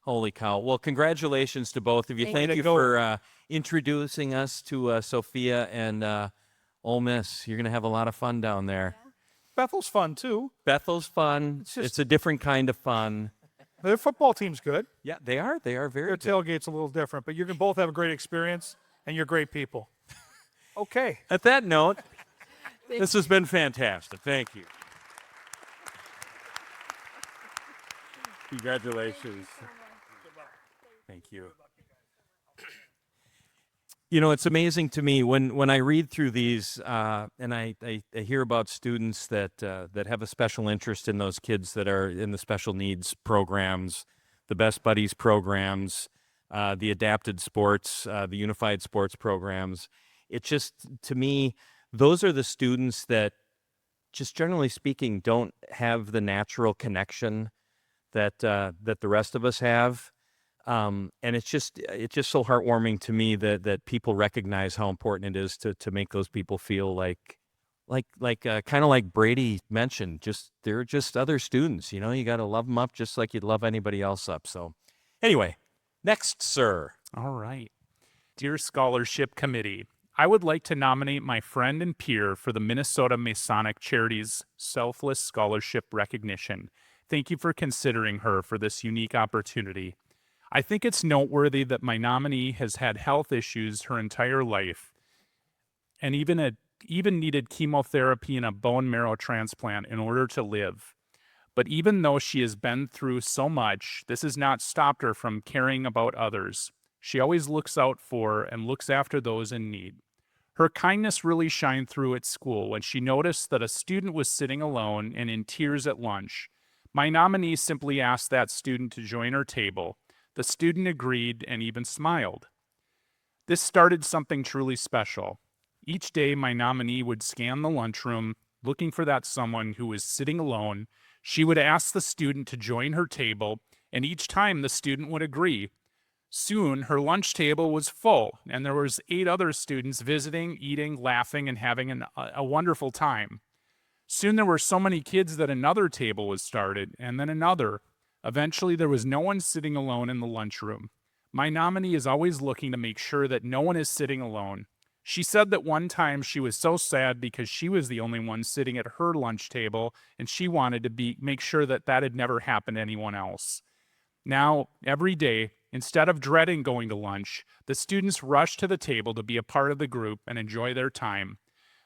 Holy cow. Well, congratulations to both of you. Thank Thank you. you for introducing us to Sophia and Ole Miss. You're going to have a lot of fun down there. Bethel's fun, too. Bethel's fun. It's a different kind of fun. Their football team's good. Yeah, they are. They are very Their good. tailgate's a little different, but you can both have a great experience, and you're great people. Okay. At that note, this has been fantastic. Thank you. Congratulations. Thank you. You know, it's amazing to me when I read through these and I hear about students that have a special interest in those kids that are in the special needs programs, the Best Buddies programs, the adapted sports, the unified sports programs. It just, to me, those are the students that, just generally speaking, don't have the natural connection that the rest of us have. And it's just so heartwarming to me that people recognize how important it is to make those people feel like kind of like Brady mentioned, they're just other students, you got to love them up just like you'd love anybody else up. So anyway, next, sir. All right. Dear Scholarship Committee, I would like to nominate my friend and peer for the Minnesota Masonic Charities Selfless Scholarship Recognition. Thank you for considering her for this unique opportunity. I think it's noteworthy that my nominee has had health issues her entire life and even needed chemotherapy and a bone marrow transplant in order to live. But even though she has been through so much, this has not stopped her from caring about others. She always looks out for and looks after those in need. Her kindness really shined through at school when she noticed that a student was sitting alone and in tears at lunch. My nominee simply asked that student to join her table. The student agreed and even smiled. This started something truly special. Each day, my nominee would scan the lunchroom, looking for that someone who was sitting alone. She would ask the student to join her table, and each time the student would agree. Soon, her lunch table was full, and there was 8 other students visiting, eating, laughing, and having a wonderful time. Soon there were so many kids that another table was started, and then another. Eventually, there was no one sitting alone in the lunchroom. My nominee is always looking to make sure that no one is sitting alone. She said that one time she was so sad because she was the only one sitting at her lunch table, and she wanted to make sure that had never happened to anyone else. Now, every day, Instead of dreading going to lunch, the students rush to the table to be a part of the group and enjoy their time.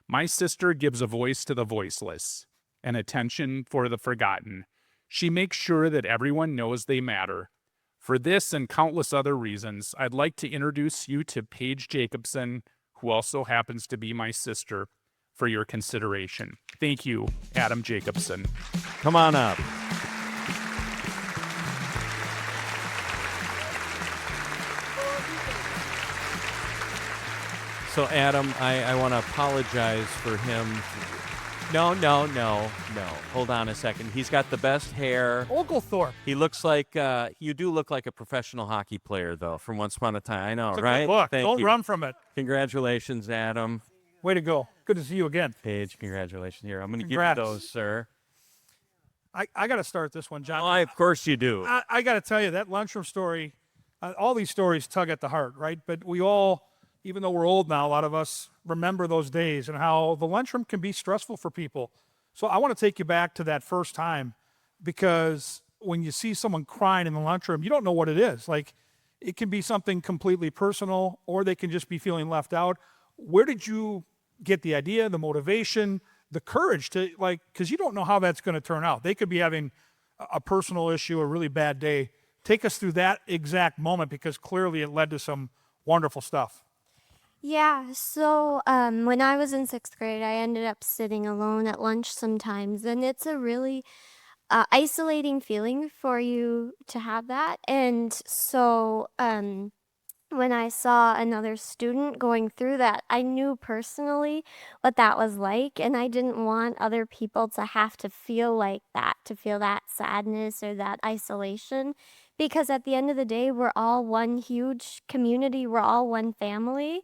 My sister gives a voice to the voiceless and attention for the forgotten. She makes sure that everyone knows they matter. For this and countless other reasons, I'd like to introduce you to Paige Jacobson, who also happens to be my sister, for your consideration. Thank you, Adam Jacobson. Come on up. So, Adam, I want to apologize for him. No. Hold on a second. He's got the best hair. Oglethorpe. He looks like, you do look like a professional hockey player, though, from once upon a time. I know, It's a right? good look. Thank Don't you. run from it. Congratulations, Adam. Way to go. Good to see you again. Paige, congratulations. Here, I'm going to give you Congrats. those, sir. I got to start this one, John. Oh, of course you do. I got to tell you, that lunchroom story, all these stories tug at the heart, right? But we all, even though we're old now, a lot of us remember those days and how the lunchroom can be stressful for people. So I want to take you back to that first time, because when you see someone crying in the lunchroom, you don't know what it is. Like, it can be something completely personal, or they can just be feeling left out. Where did you get the idea, the motivation, the courage to, like, because you don't know how that's going to turn out. They could be having a personal issue, a really bad day. Take us through that exact moment, because clearly it led to some wonderful stuff. Yeah, so when I was in 6th grade, I ended up sitting alone at lunch sometimes, and it's a really isolating feeling for you to have that. And so when I saw another student going through that, I knew personally what that was like, and I didn't want other people to have to feel like that, to feel that sadness or that isolation, because at the end of the day, we're all one huge community, we're all one family.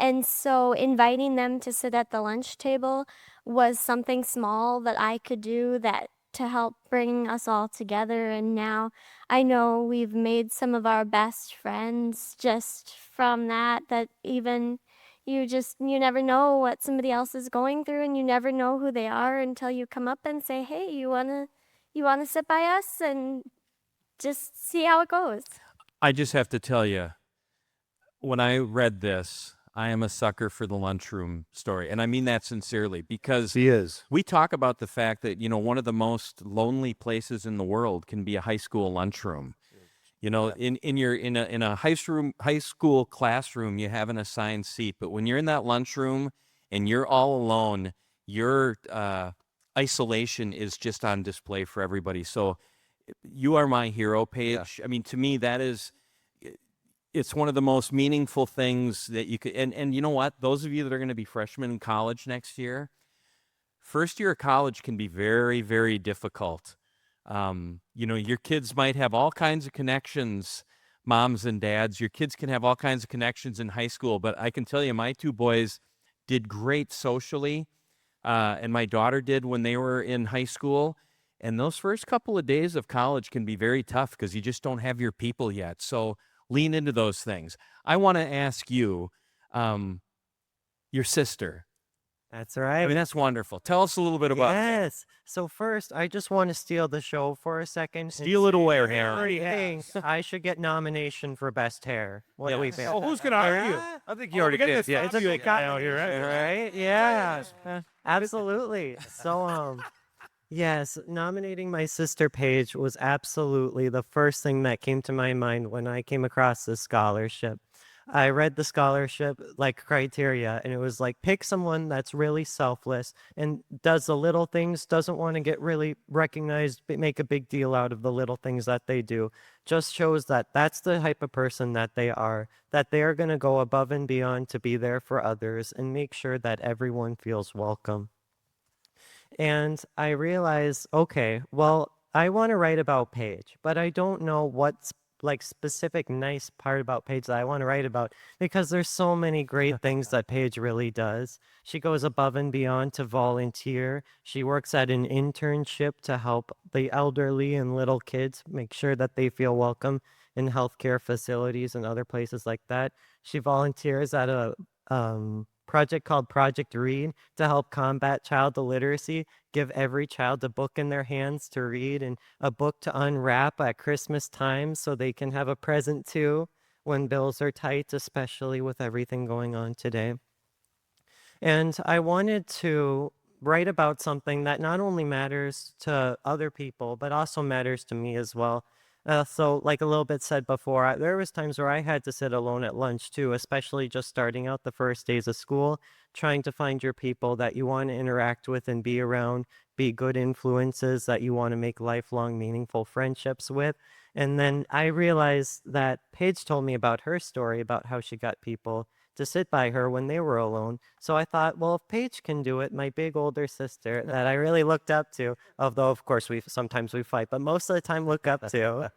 And so inviting them to sit at the lunch table was something small that I could do that to help bring us all together. And now I know we've made some of our best friends just from that even you never know what somebody else is going through, and you never know who they are until you come up and say, hey, you wanna sit by us, and just see how it goes. I just have to tell you, when I read this, I am a sucker for the lunchroom story. And I mean that sincerely, because He is. we talk about the fact that, one of the most lonely places in the world can be a high school lunchroom. In a high school classroom, you have an assigned seat, but when you're in that lunchroom and you're all alone, your isolation is just on display for everybody. So you are my hero, Paige. Yeah. I mean, to me, it's one of the most meaningful things that you could, and you know what? Those of you that are going to be freshmen in college next year, first year of college can be very, very difficult. Your kids might have all kinds of connections, moms and dads. Your kids can have all kinds of connections in high school, but I can tell you, my two boys did great socially, and my daughter did when they were in high school. And those first couple of days of college can be very tough because you just don't have your people yet. So lean into those things. I want to ask you, your sister. That's right. I mean, that's wonderful. Tell us a little bit about that. Yes. So first, I just want to steal the show for a second. Steal it away, hair. I think I should get nomination for best hair. What do we think? Oh, who's going to argue? I think you already did. Yeah, It's a guy out here, right? Yeah. Absolutely. So, yes, nominating my sister Paige was absolutely the first thing that came to my mind when I came across this scholarship. I read the scholarship criteria, and it was like, pick someone that's really selfless and does the little things, doesn't want to get really recognized, but make a big deal out of the little things that they do. Just shows that that's the type of person that they are going to go above and beyond to be there for others and make sure that everyone feels welcome. And I realized, okay, well, I want to write about Paige, but I don't know what's specific nice part about Paige that I want to write about, because there's so many great things that Paige really does. She goes above and beyond to volunteer. She works at an internship to help the elderly and little kids, make sure that they feel welcome in healthcare facilities and other places like that. She volunteers at a project called Project Read to help combat child illiteracy, give every child a book in their hands to read and a book to unwrap at Christmas time so they can have a present too when bills are tight, especially with everything going on today. And I wanted to write about something that not only matters to other people, but also matters to me as well. So like a little bit said before, there was times where I had to sit alone at lunch too, especially just starting out the first days of school, trying to find your people that you want to interact with and be around, be good influences that you want to make lifelong meaningful friendships with. And then I realized that Paige told me about her story about how she got people to sit by her when they were alone. So I thought, well, if Paige can do it, my big older sister that I really looked up to, although of course sometimes we fight, but most of the time look up to,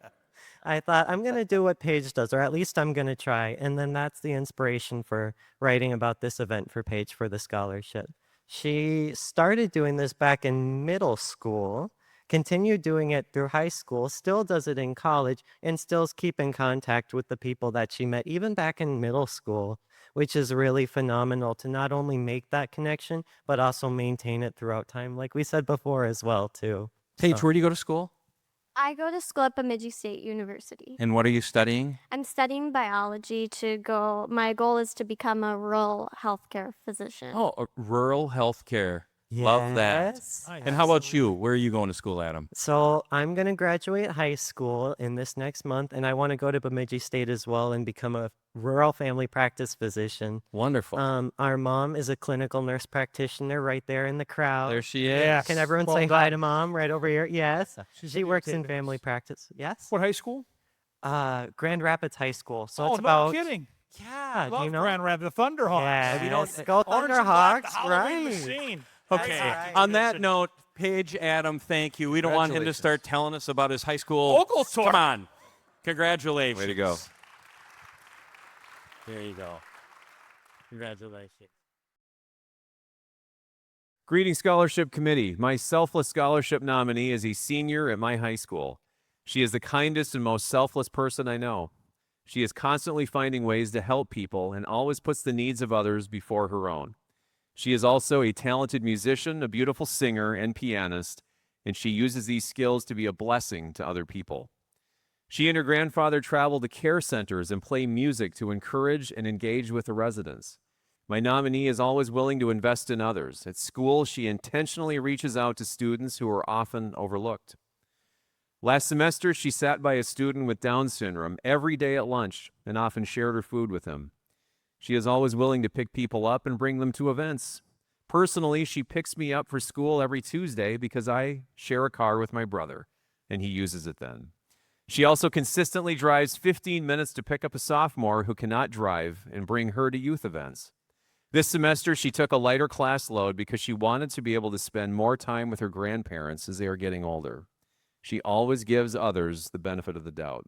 I thought I'm going to do what Paige does, or at least I'm going to try. And then that's the inspiration for writing about this event for Paige for the scholarship. She started doing this back in middle school, continued doing it through high school, still does it in college, and still keep in contact with the people that she met even back in middle school, which is really phenomenal to not only make that connection, but also maintain it throughout time, like we said before as well, too. Paige, So- where do you go to school? I go to school at Bemidji State University. And what are you studying? I'm studying biology my goal is to become a rural healthcare physician. Oh, rural healthcare. Love that. Yes. And how about you? Where are you going to school, Adam? So I'm going to graduate high school in this next month, and I want to go to Bemidji State as well and become a rural family practice physician. Wonderful. Our mom is a clinical nurse practitioner right there in the crowd. There she is. Yes. Can everyone Well say hi done. to mom right over here? Yes. She's She a works in dictator. family practice. Yes. What high school? Grand Rapids High School. So Oh, it's no about kidding. Yeah, Love you know. Grand Rapids, the Thunderhawks. Yeah, you know, go Orange and black, the Thunderhawks, Halloween right? machine. Okay. right. On that note, Paige, Adam, thank you. We don't want him to start telling us about his high school. Vocal tour. Come on. Congratulations. Way to go. There you go. Congratulations. Greeting Scholarship Committee. My Selfless Scholarship nominee is a senior at my high school. She is the kindest and most selfless person I know. She is constantly finding ways to help people and always puts the needs of others before her own. She is also a talented musician, a beautiful singer, and pianist, and she uses these skills to be a blessing to other people. She and her grandfather travel to care centers and play music to encourage and engage with the residents. My nominee is always willing to invest in others. At school, she intentionally reaches out to students who are often overlooked. Last semester, she sat by a student with Down syndrome every day at lunch and often shared her food with him. She is always willing to pick people up and bring them to events. Personally, she picks me up for school every Tuesday because I share a car with my brother, and he uses it then. She also consistently drives 15 minutes to pick up a sophomore who cannot drive and bring her to youth events. This semester, she took a lighter class load because she wanted to be able to spend more time with her grandparents as they are getting older. She always gives others the benefit of the doubt.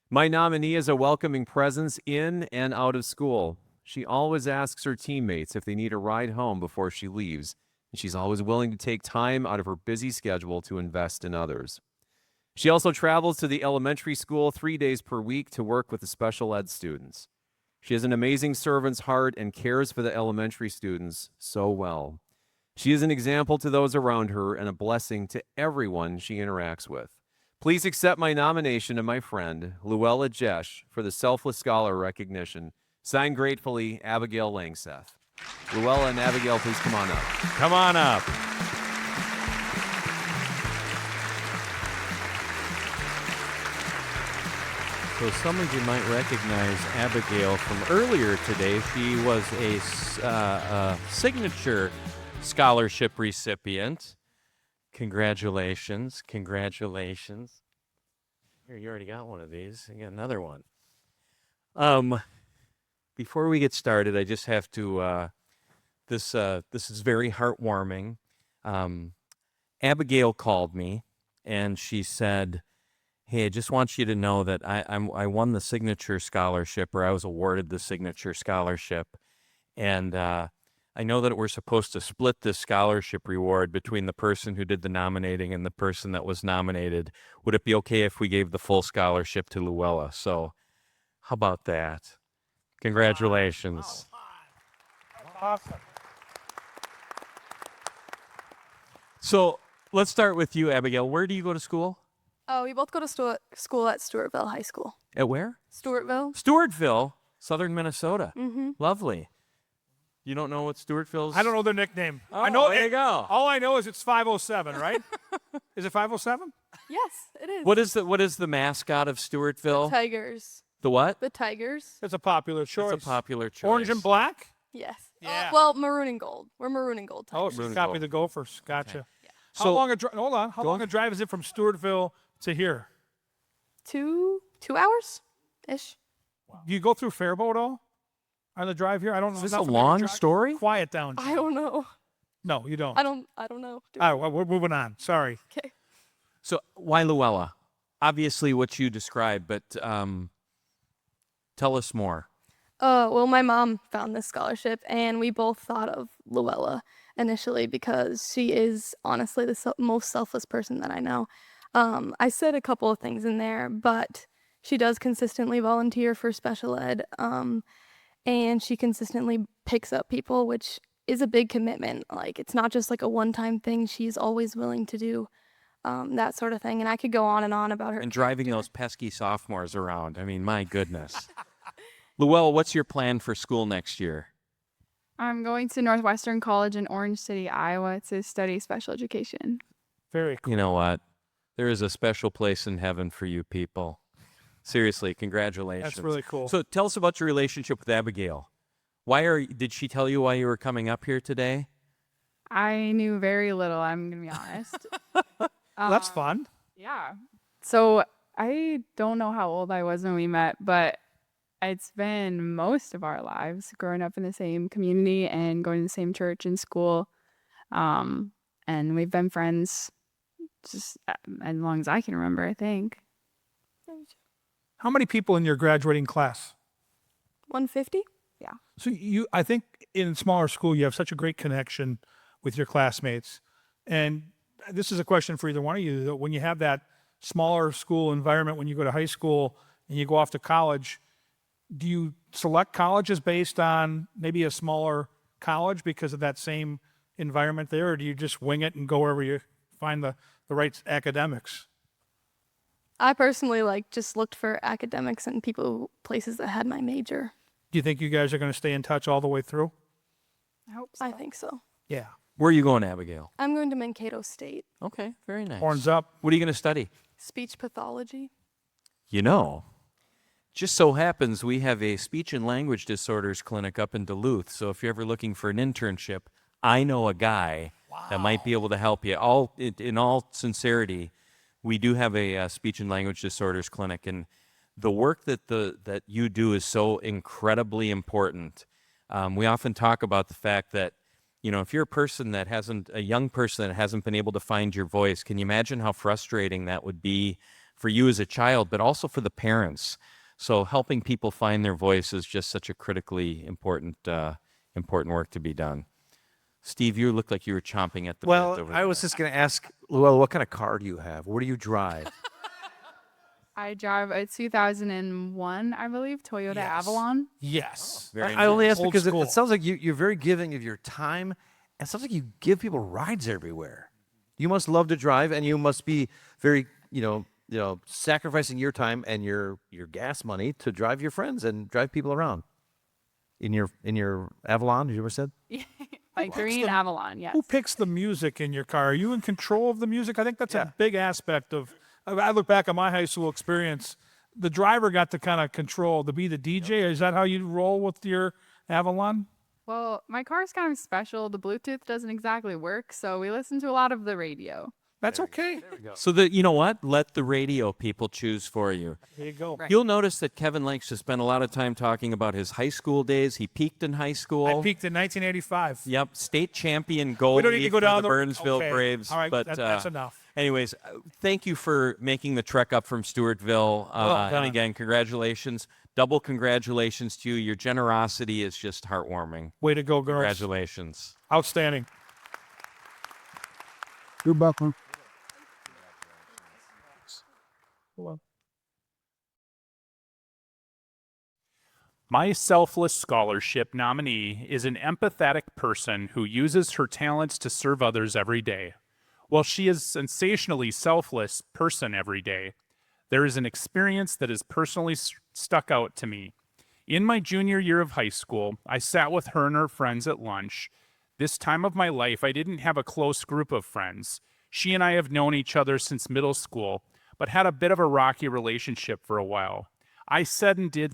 My nominee is a welcoming presence in and out of school. She always asks her teammates if they need a ride home before she leaves, and she's always willing to take time out of her busy schedule to invest in others. She also travels to the elementary school 3 days per week to work with the special ed students. She has an amazing servant's heart and cares for the elementary students so well. She is an example to those around her and a blessing to everyone she interacts with. Please accept my nomination of my friend, Luella Jesh, for the Selfless Scholar recognition. Signed gratefully, Abigail Langseth. Luella and Abigail, please come on up. Come on up. So some of you might recognize Abigail from earlier today. She was a signature scholarship recipient. Congratulations. Congratulations. Here, you already got one of these. You got another one. Before we get started, I just have to, this is very heartwarming. Abigail called me and she said, hey, I just want you to know that I won the signature scholarship, or I was awarded the signature scholarship. And I know that we're supposed to split this scholarship reward between the person who did the nominating and the person that was nominated. Would it be okay if we gave the full scholarship to Luella? So how about that? Congratulations. Awesome. So let's start with you, Abigail. Where do you go to school? Oh, we both go to school at Stewartville High School. At where? Stewartville. Stewartville, southern Minnesota. Mm-hmm. Lovely. You don't know what Stewartville's? I don't know their nickname. Oh, I know. way to go. All I know is it's 507, right? Is it 507? Yes, it is. What is the mascot of Stewartville? Tigers. The what? The Tigers. It's a popular choice. It's a popular choice. Orange and black? Yes. Yeah. Well, maroon and gold. We're maroon and gold Oh, Tigers. so you copy the Gophers. Gotcha. How So- long a hold on. How long a drive is it from Stewartville to here? 2 hours ish. Do you go through Faribault at all on the drive here? I don't know. Is this not a familiar long drive. story? Quiet down. I don't know. No, you don't. I don't know. All right, well, we're moving on. Sorry. Okay. So why Luella? Obviously what you described, but tell us more. Well, my mom found this scholarship, and we both thought of Luella initially because she is honestly the most selfless person that I know. I said a couple of things in there, but she does consistently volunteer for special ed, and she consistently picks up people, which is a big commitment. Like, it's not just like a one-time thing. She's always willing to do that sort of thing, and I could go on and on about her. And driving those pesky sophomores around. I mean, my goodness. Luella, what's your plan for school next year? I'm going to Northwestern College in Orange City, Iowa to study special education. Very cool. You know what? There is a special place in heaven for you people. Seriously, congratulations. That's really cool. So tell us about your relationship with Abigail. Did she tell you why you were coming up here today? I knew very little, I'm going to be honest. That's fun. Yeah. So I don't know how old I was when we met, but it's been most of our lives growing up in the same community and going to the same church and school. And we've been friends just as long as I can remember, I think. How many people in your graduating class? 150? Yeah. So I think in smaller school, you have such a great connection with your classmates. And this is a question for either one of you. That when you have that smaller school environment, when you go to high school and you go off to college, do you select colleges based on maybe a smaller college because of that same environment there, or do you just wing it and go wherever you find the right academics? I personally just looked for academics and places that had my major. Do you think you guys are going to stay in touch all the way through? I hope so. I think so. Yeah. Where are you going, Abigail? I'm going to Mankato State. Okay, very nice. Horns up. What are you going to study? Speech pathology. You know, just so happens we have a speech and language disorders clinic up in Duluth. So if you're ever looking for an internship, I know a guy that might be able to help you. In all sincerity, we do have a speech and language disorders clinic, and the work that you do is so incredibly important. We often talk about the fact that, if you're a young person that hasn't been able to find your voice, can you imagine how frustrating that would be for you as a child, but also for the parents? So helping people find their voice is just such a critically important work to be done. Steve, you look like you were chomping at the bit over I was just going to ask, Luella, what kind of car do you have? Where do you drive? I drive a 2001, I believe, Toyota Avalon. Yes. I only ask Old because school. it sounds like you're very giving of your time, and it sounds like you give people rides everywhere. You must love to drive, and you must be very, sacrificing your time and your gas money to drive your friends and drive people around. In your Avalon, you ever said? My green Avalon, yes. Who picks the music in your car? Are you in control of the music? I think that's a big aspect of. I look back at my high school experience. The driver got to kind of control, to be the DJ. Is that how you roll with your Avalon? Well, my car's kind of special. The Bluetooth doesn't exactly work, so we listen to a lot of the radio. That's okay. There we go. So you know what? Let the radio people choose for you. There you go. Right. You'll notice that Kevin likes to spend a lot of time talking about his high school days. He peaked in high school. I peaked in 1985. Yep, state champion goal We don't need to go for down the Burnsville okay. Braves. All right, but that's enough. Anyways, thank you for making the trek up from Stewartville. Well done. And again, congratulations. Double congratulations to you. Your generosity is just heartwarming. Way to go, girls. Congratulations. Outstanding. You're welcome. Hello. My Selfless Scholarship nominee is an empathetic person who uses her talents to serve others every day. While she is a sensationally selfless person every day, there is an experience that has personally stuck out to me. In my junior year of high school, I sat with her and her friends at lunch. This time of my life, I didn't have a close group of friends. She and I have known each other since middle school, but had a bit of a rocky relationship for a while. I said and did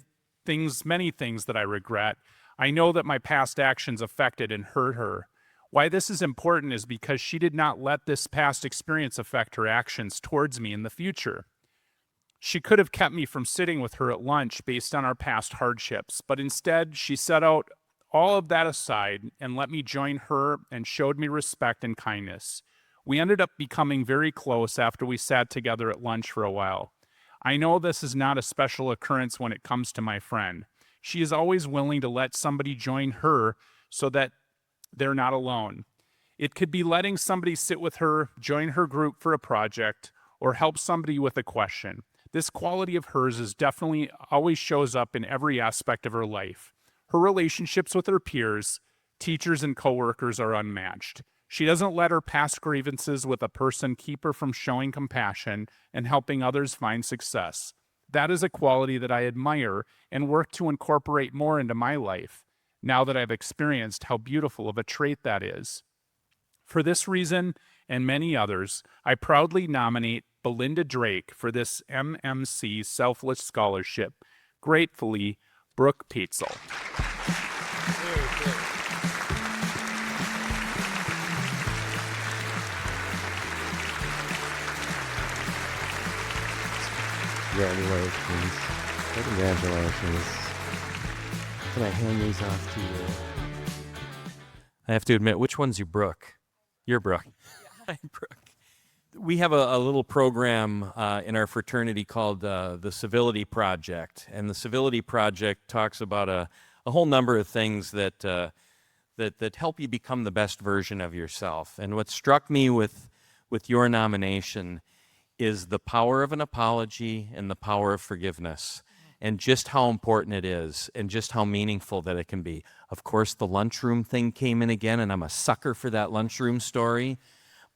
many things that I regret. I know that my past actions affected and hurt her. Why this is important is because she did not let this past experience affect her actions towards me in the future. She could have kept me from sitting with her at lunch based on our past hardships, but instead she set out all of that aside and let me join her and showed me respect and kindness. We ended up becoming very close after we sat together at lunch for a while. I know this is not a special occurrence when it comes to my friend. She is always willing to let somebody join her so that they're not alone. It could be letting somebody sit with her, join her group for a project, or help somebody with a question. This quality of hers is definitely always shows up in every aspect of her life. Her relationships with her peers, teachers, and coworkers are unmatched. She doesn't let her past grievances with a person keep her from showing compassion and helping others find success. That is a quality that I admire and work to incorporate more into my life, now that I've experienced how beautiful of a trait that is. For this reason and many others, I proudly nominate Belinda Drake for this MMC Selfless Scholarship. Gratefully, Brooke Peetzel. Congratulations. Congratulations. Can I hand these off to you? I have to admit, which one's your Brooke? You're Brooke. I'm Brooke. We have a little program in our fraternity called the Civility Project, and the Civility Project talks about a whole number of things that help you become the best version of yourself. And what struck me with your nomination is the power of an apology and the power of forgiveness, and just how important it is and just how meaningful that it can be. Of course, the lunchroom thing came in again, and I'm a sucker for that lunchroom story.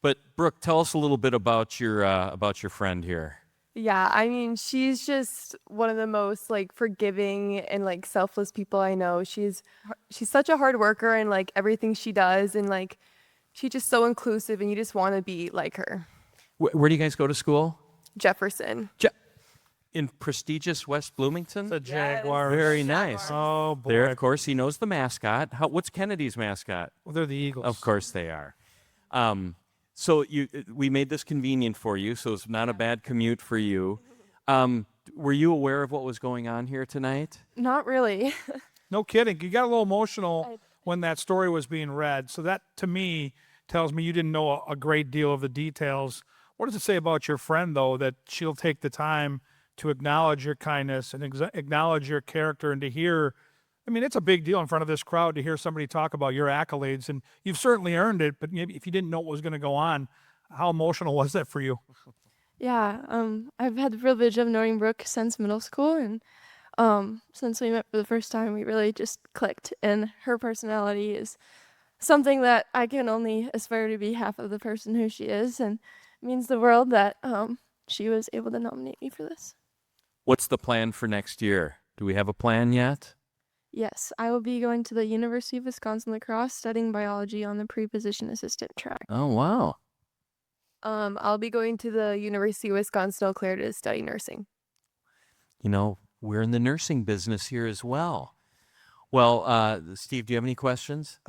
But Brooke, tell us a little bit about your friend here. Yeah, I mean, she's just one of the most like forgiving and like selfless people I know. She's such a hard worker and like everything she does, and like she's just so inclusive, and you just want to be like her. Where do you guys go to school? Jefferson. In prestigious West Bloomington? The Jaguars. Very nice. Oh, boy. There, of course, he knows the mascot. What's Kennedy's mascot? Well, they're the Eagles. Of course they are. So we made this convenient for you, so it's not a bad commute for you. Were you aware of what was going on here tonight? Not really. No kidding. You got a little emotional when that story was being read. So that, to me, tells me you didn't know a great deal of the details. What does it say about your friend, though, that she'll take the time to acknowledge your kindness and acknowledge your character, and to hear, I mean, it's a big deal in front of this crowd to hear somebody talk about your accolades, and you've certainly earned it, but maybe if you didn't know what was going to go on, how emotional was that for you? Yeah, I've had the privilege of knowing Brooke since middle school, and since we met for the first time, we really just clicked, and her personality is something that I can only aspire to be half of the person who she is, and it means the world that she was able to nominate me for this. What's the plan for next year? Do we have a plan yet? Yes, I will be going to the University of Wisconsin-La Crosse studying biology on the pre-position assistant track. Oh, wow. I'll be going to the University of Wisconsin-Eau Claire to study nursing. You know, we're in the nursing business here as well. Well, Steve, do you have any questions?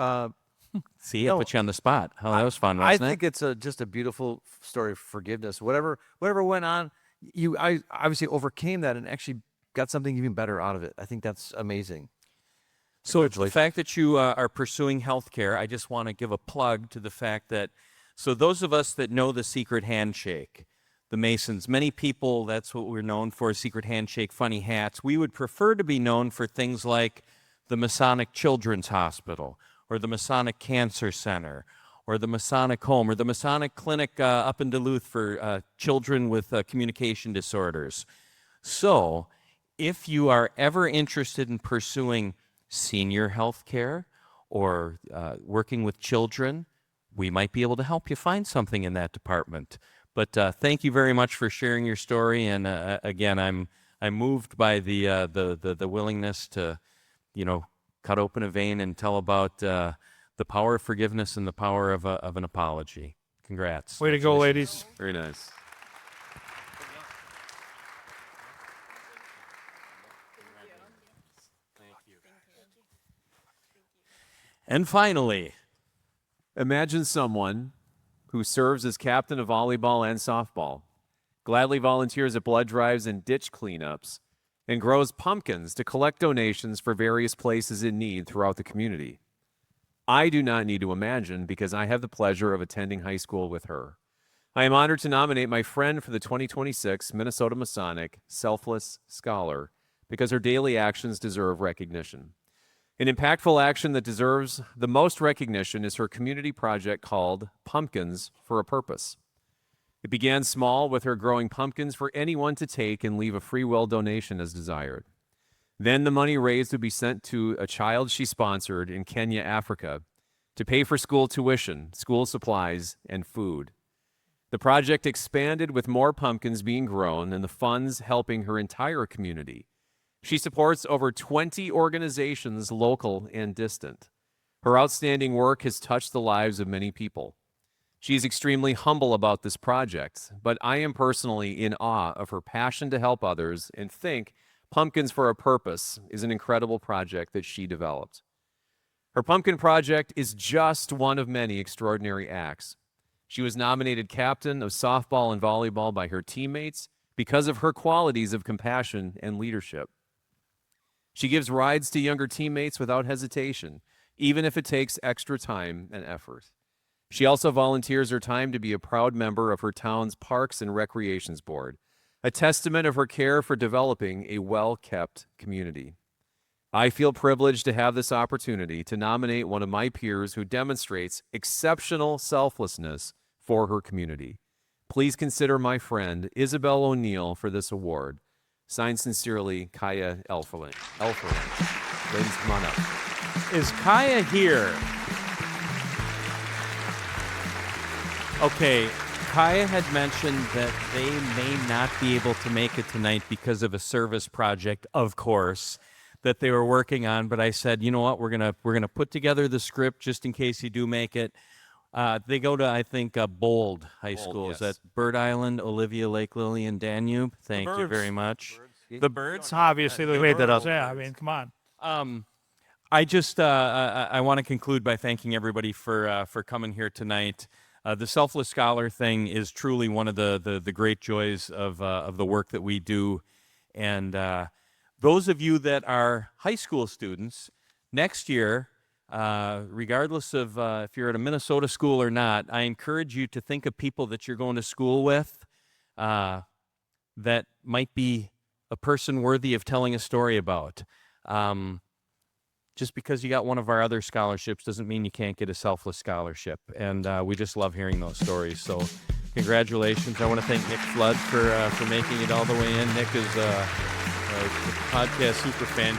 See, I put you on the spot. Oh, that was fun, wasn't it? I think it's just a beautiful story of forgiveness. Whatever went on, I obviously overcame that and actually got something even better out of it. I think that's amazing. So the fact that you are pursuing healthcare, I just want to give a plug to the fact that, so those of us that know the secret handshake, the Masons, many people, that's what we're known for, secret handshake, funny hats. We would prefer to be known for things like the Masonic Children's Hospital, or the Masonic Cancer Center, or the Masonic Home, or the Masonic Clinic up in Duluth for children with communication disorders. So if you are ever interested in pursuing senior health care or working with children, we might be able to help you find something in that department. But thank you very much for sharing your story. And again, I'm moved by the willingness to, cut open a vein and tell about the power of forgiveness and the power of an apology. Congrats. Way to go, ladies. Very nice. And finally, imagine someone who serves as captain of volleyball and softball, gladly volunteers at blood drives and ditch cleanups, and grows pumpkins to collect donations for various places in need throughout the community. I do not need to imagine because I have the pleasure of attending high school with her. I am honored to nominate my friend for the 2026 Minnesota Masonic Selfless Scholar because her daily actions deserve recognition. An impactful action that deserves the most recognition is her community project called Pumpkins for a Purpose. It began small with her growing pumpkins for anyone to take and leave a free will donation as desired. Then the money raised would be sent to a child she sponsored in Kenya, Africa, to pay for school tuition, school supplies, and food. The project expanded with more pumpkins being grown and the funds helping her entire community. She supports over 20 organizations, local and distant. Her outstanding work has touched the lives of many people. She is extremely humble about this project, but I am personally in awe of her passion to help others and think Pumpkins for a Purpose is an incredible project that she developed. Her pumpkin project is just one of many extraordinary acts. She was nominated captain of softball and volleyball by her teammates because of her qualities of compassion and leadership. She gives rides to younger teammates without hesitation, even if it takes extra time and effort. She also volunteers her time to be a proud member of her town's Parks and Recreations Board, a testament of her care for developing a well-kept community. I feel privileged to have this opportunity to nominate one of my peers who demonstrates exceptional selflessness for her community. Please consider my friend Isabel O'Neill for this award. Signed sincerely, Kaya Elferlin. Ladies, come on up. Is Kaya here? Okay, Kaya had mentioned that they may not be able to make it tonight because of a service project, of course, that they were working on. But I said, you know what, we're gonna put together the script just in case you do make it. They go to, I think, Bold High School. Yes. Is that Bird Island, Olivia, Lake Lily, and Danube? Thank you very much. The Birds? Obviously, they made that up. Yeah, I mean, come on. I just I want to conclude by thanking everybody for coming here tonight. The Selfless Scholar thing is truly one of the great joys of the work that we do. And those of you that are high school students, next year, regardless of if you're at a Minnesota school or not, I encourage you to think of people that you're going to school with that might be a person worthy of telling a story about. Just because you got one of our other scholarships doesn't mean you can't get a Selfless Scholarship. And we just love hearing those stories. So congratulations. I want to thank Nick Flood for making it all the way in. Nick is a podcast super fan.